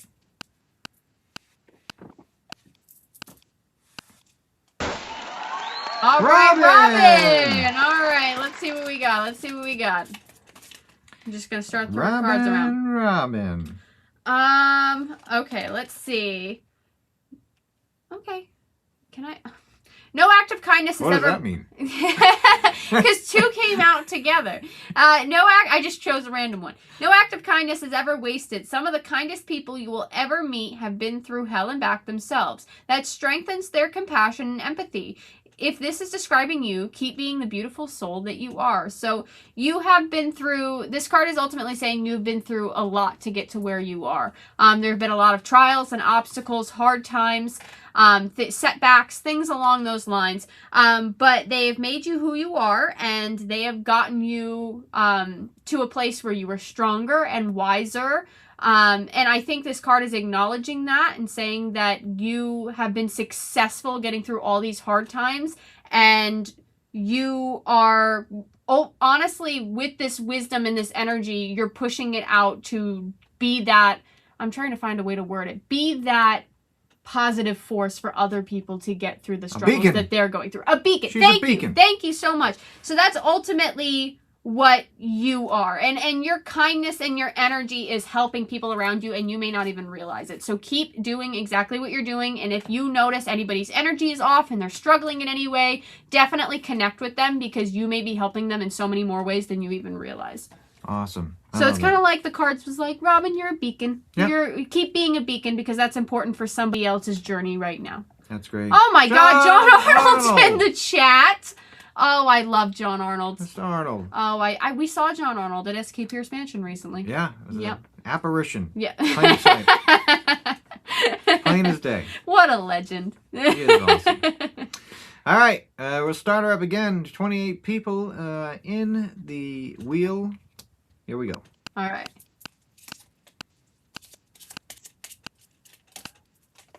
All right, Robin. All right, let's see what we got. I'm just going to start throwing cards around. Robin. Okay, let's see. Okay. Can I? No act of kindness is ever... What does that mean? Because two came out together. I just chose a random one. No act of kindness is ever wasted. Some of the kindest people you will ever meet have been through hell and back themselves. That strengthens their compassion and empathy. If this is describing you, keep being the beautiful soul that you are. So you have been through, this card is ultimately saying you've been through a lot to get to where you are. There have been a lot of trials and obstacles, hard times, setbacks, things along those lines. But they've made you who you are, and they have gotten you to a place where you are stronger and wiser. And I think this card is acknowledging that and saying that you have been successful getting through all these hard times, and you are, honestly, with this wisdom and this energy, you're pushing it out to be that, I'm trying to find a way to word it, be that positive force for other people to get through the struggles that they're going through. A beacon. Thank you. Thank you so much. So that's ultimately what you are, and your kindness and your energy is helping people around you, and you may not even realize it. So keep doing exactly what you're doing, and if you notice anybody's energy is off and they're struggling in any way, definitely connect with them, because you may be helping them in so many more ways than you even realize. Awesome. So it's kind of like the cards was like, Robin, you're a beacon. Yep. Keep being a beacon, because that's important for somebody else's journey right now. That's great. Oh my God, John Arnold's in the chat. Oh, I love John Arnold. Mr. Arnold. Oh, we saw John Arnold at SK Pierce Mansion recently. Yeah. It was an apparition. Yeah. Plain sight. Plain as day. What a legend. He is awesome. All right. We'll start her up again. 28 people in the wheel. Here we go. All right.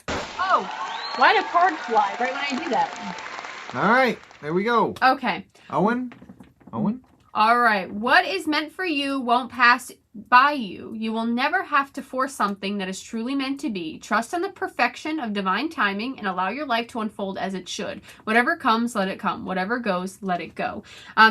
Oh, why did a card fly right when I do that? All right. There we go. Okay. Owen? All right. What is meant for you won't pass by you. You will never have to force something that is truly meant to be. Trust in the perfection of divine timing and allow your life to unfold as it should. Whatever comes, let it come. Whatever goes, let it go.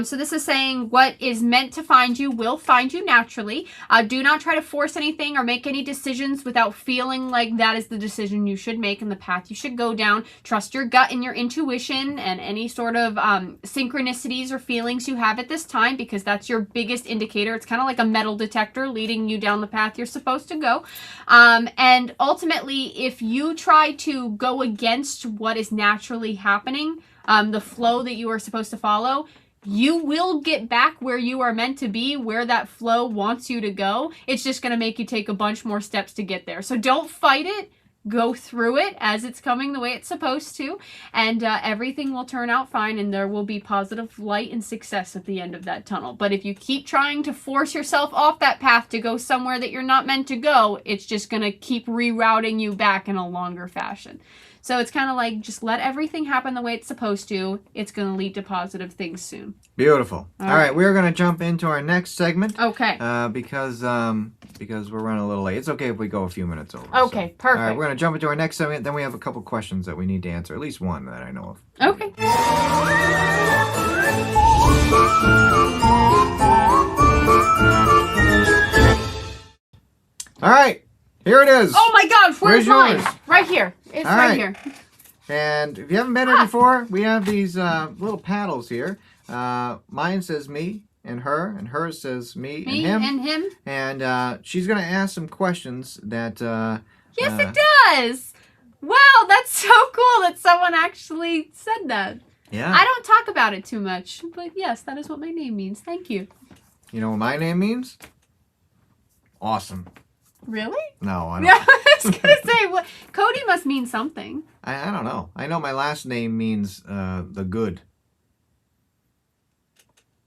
So this is saying what is meant to find you will find you naturally. Do not try to force anything or make any decisions without feeling like that is the decision you should make and the path you should go down. Trust your gut and your intuition and any sort of synchronicities or feelings you have at this time, because that's your biggest indicator. It's kind of like a metal detector leading you down the path you're supposed to go. And ultimately, if you try to go against what is naturally happening, the flow that you are supposed to follow, you will get back where you are meant to be, where that flow wants you to go. It's just going to make you take a bunch more steps to get there. So don't fight it. Go through it as it's coming the way it's supposed to, and everything will turn out fine, and there will be positive light and success at the end of that tunnel. But if you keep trying to force yourself off that path to go somewhere that you're not meant to go, it's just going to keep rerouting you back in a longer fashion. So it's kind of like, just let everything happen the way it's supposed to. It's going to lead to positive things soon. Beautiful. All right, we're going to jump into our next segment. Okay. Because we're running a little late. It's okay if we go a few minutes over. Okay, so. perfect. All right, we're going to jump into our next segment. Then we have a couple questions that we need to answer. At least one that I know of. Okay. All right. Here it is. Oh my God, where's mine? yours? Right here. It's All right right. here. And if you haven't been here before, we have these little paddles here. Mine says me and hers says me Me and him. and him. And she's going to ask some questions that... Yes, it does. Wow, that's so cool that someone actually said that. Yeah. I don't talk about it too much, but yes, that is what my name means. Thank you. You know what my name means? Awesome. Really? No, I don't. Yeah, I was gonna say, what? Cody must mean something. I don't know. I know my last name means the good.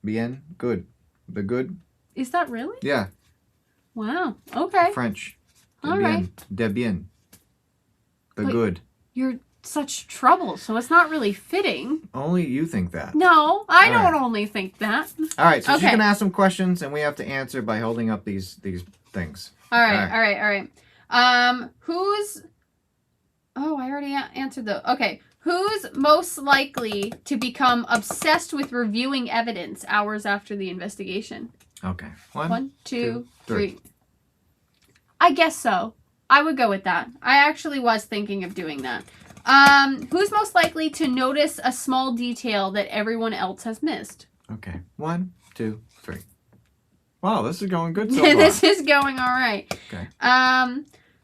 Bien, good. The good? Is that really? Yeah. Wow. Okay. French. All right. De bien. The But- good. You're such trouble, so it's not really fitting. Only you think that. No, I All don't right. only think that. All right, so she's Okay. going to ask some questions, and we have to answer by holding up these things. All right. Who's... Oh, I already answered the... Okay. Who's most likely to become obsessed with reviewing evidence hours after the investigation? Okay. One, two, three. three. I guess so. I would go with that. I actually was thinking of doing that. Who's most likely to notice a small detail that everyone else has missed? Okay. 1, 2, 3. Wow, this is going good so far. This is going all right. Okay.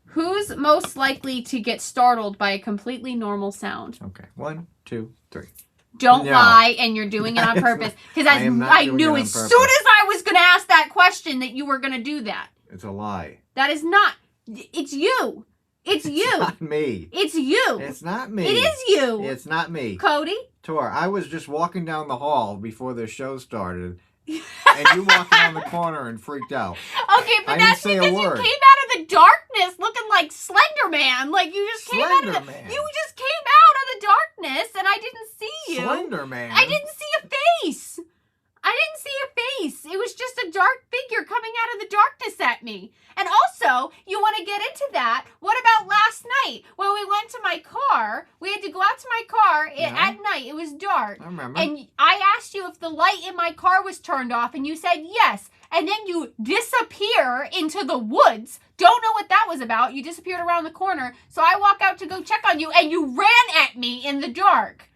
Who's most likely to get startled by a completely normal sound? Okay. 1, 2, 3. Don't No. lie, and you're doing it on purpose. Because I am not I doing knew it on as purpose. soon as I was going to ask that question that you were going to do that. It's a lie. That is not... It's you. It's you. It's not me. It's you. It's not me. It is you. It's not me. Cody. Tor, I was just walking down the hall before the show started, and you walked around the corner and freaked out. Okay, but I that's didn't say a because you word. came out of the darkness looking like Slender Man. Like you just came out of Slender the Man. You just came out of the darkness and I didn't see you. Slender Man. I didn't see a face. I didn't see a face. It was just a dark figure coming out of the darkness at me. And also, you want to get into that? What about last night when we went to my car? We had to go out to my car Yeah. at night. It was dark. I remember. And I asked you if the light in my car was turned off, and you said yes. And then you disappear into the woods. Don't know what that was about. You disappeared around the corner. So I walk out to go check on you, and you ran at me in the dark.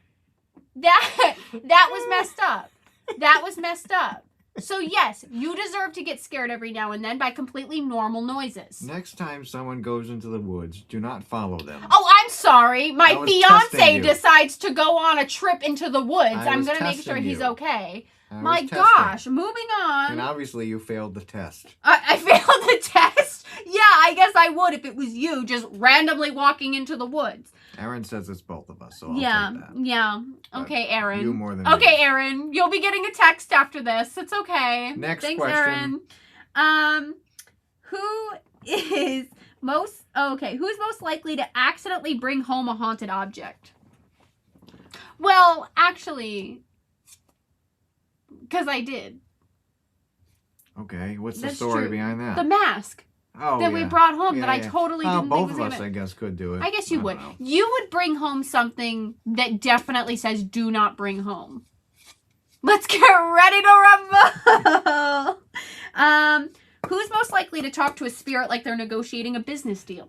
That was messed up. That was messed up. So yes, you deserve to get scared every now and then by completely normal noises. Next time someone goes into the woods, do not follow them. Oh, I'm sorry. My I was testing fiance you. decides to go on a trip into the woods. I I'm was going to make sure testing he's you. okay. I was My testing. gosh, moving on. And obviously you failed the test. I failed the test. Yeah, I guess I would if it was you just randomly walking into the woods. Aaron says it's both of us, so I'll Yeah, take that. yeah. But Okay, Aaron. you more than Okay, me. Aaron. You'll be getting a text after this. It's okay. Next Thanks, question. Aaron. Who's most likely to accidentally bring home a haunted object? Well, actually, because I did. Okay, what's the That's story true. behind that? The mask oh, that we yeah. brought home that Yeah, I yeah. totally Well, didn't both think of was us, gonna... I guess, could do it. I guess you don't would. know. You would bring home something that definitely says do not bring home. Let's get ready to rumble. Who's most likely to talk to a spirit like they're negotiating a business deal?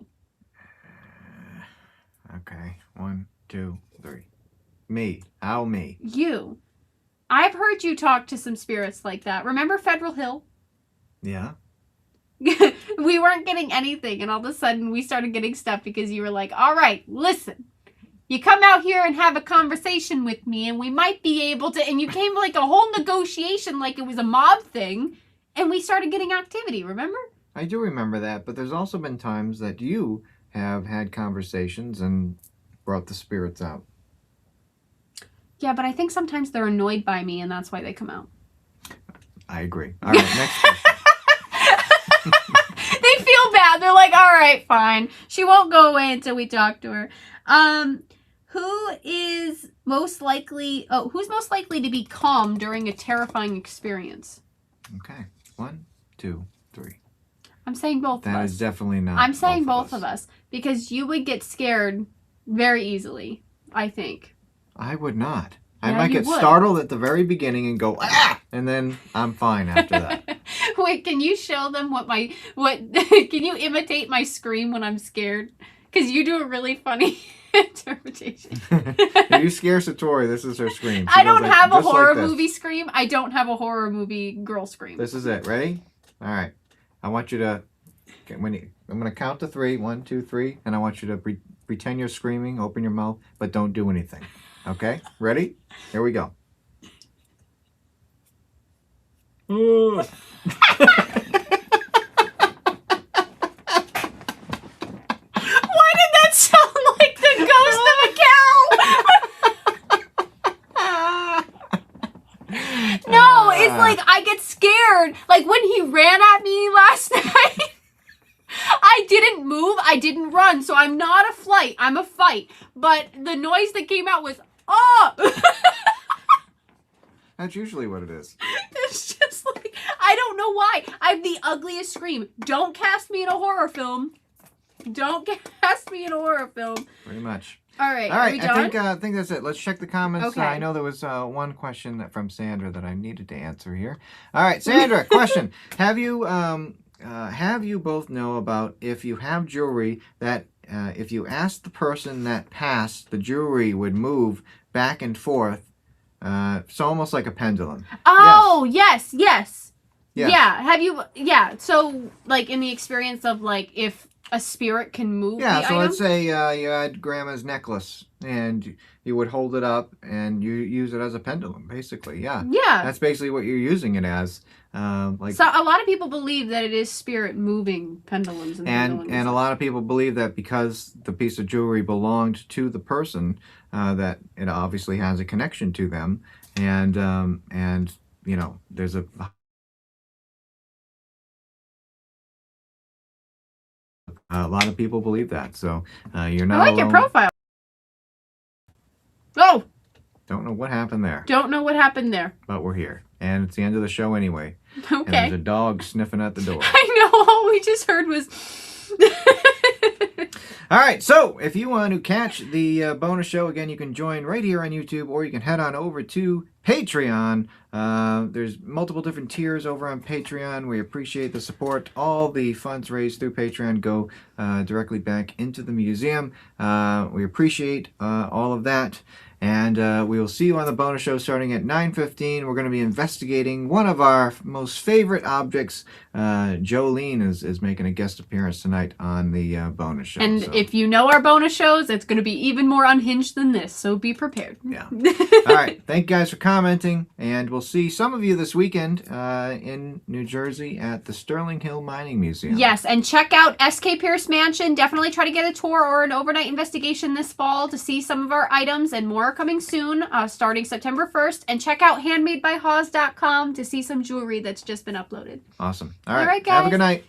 Okay, 1, 2, 3. Me. How me? You. I've heard you talk to some spirits like that. Remember Federal Hill? Yeah. We weren't getting anything, and all of a sudden we started getting stuff because you were like, all right, listen. You come out here and have a conversation with me, and we might be able to... And you came like a whole negotiation like it was a mob thing, and we started getting activity, remember? I do remember that, but there's also been times that you have had conversations and brought the spirits out. Yeah, but I think sometimes they're annoyed by me, and that's why they come out. I agree. All right, next question. They feel bad. They're like, all right, fine. She won't go away until we talk to her. Who's most likely to be calm during a terrifying experience? Okay, 1, 2, 3. I'm saying both of That us. is definitely not. I'm saying both of us because you would get scared very easily, I think. I would not. I Yeah, might you get would. startled at the very beginning and go, ah! And then I'm fine after that. Wait, can you show them what can you imitate my scream when I'm scared? Because you do a really funny interpretation. If you scare Satori, this is her scream. I don't have a horror like movie scream. I don't have a horror movie girl scream. This is it. Ready? All right. I want you to, I'm going to count to 3. 1, 2, 3. And I want you to pretend you're screaming. Open your mouth, but don't do anything. Okay? Ready? Here we go. Why did that sound like the ghost of a cow? No, it's like I get scared. Like when he ran at me last night, I didn't move, I didn't run, so I'm not a flight, I'm a fight. But the noise that came out was, oh! That's usually what it is. It's just like, I don't know why. I have the ugliest scream. Don't cast me in a horror film. Don't cast me in a horror film. Pretty much. All right, All are right, we done? I think that's it. Let's check the comments. Okay. I know there was one question from Sandra that I needed to answer here. All right, Sandra, question. Have you both know about if you have jewelry that if you asked the person that passed, the jewelry would move back and forth? So almost like a pendulum. Oh, yes. Yes. Yeah. Have you, so like in the experience of like if a spirit can move the so item? let's say you had grandma's necklace and you would hold it up and you use it as a pendulum, basically. Yeah. That's basically what you're using it as. So a lot of people believe that it is spirit moving pendulums. And a lot of people believe that because the piece of jewelry belonged to the person, that it obviously has a connection to them, and you know, there's a lot of people believe that. So you're not I like alone. your profile. Oh! Don't know what happened there. Don't know what happened there. But we're here. And it's the end of the show anyway. Okay. And there's a dog sniffing at the door. I know. All we just heard was... All right, so if you want to catch the bonus show, again, you can join right here on YouTube, or you can head on over to Patreon. There's multiple different tiers over on Patreon. We appreciate the support. All the funds raised through Patreon go directly back into the museum. We appreciate all of that. And we will see you on the bonus show starting at 9:15. We're going to be investigating one of our most favorite objects. Jolene is making a guest appearance tonight on the bonus show. And if you know our bonus shows, it's going to be even more unhinged than this, so be prepared. Yeah. All right. Thank you guys for commenting. And we'll see some of you this weekend in New Jersey at the Sterling Hill Mining Museum. Yes, and check out SK Pierce Mansion. Definitely try to get a tour or an overnight investigation this fall to see some of our items, and more are coming soon, starting September 1st. And check out handmadebyhawes.com to see some jewelry that's just been uploaded. Awesome. All right, guys. Have a good night.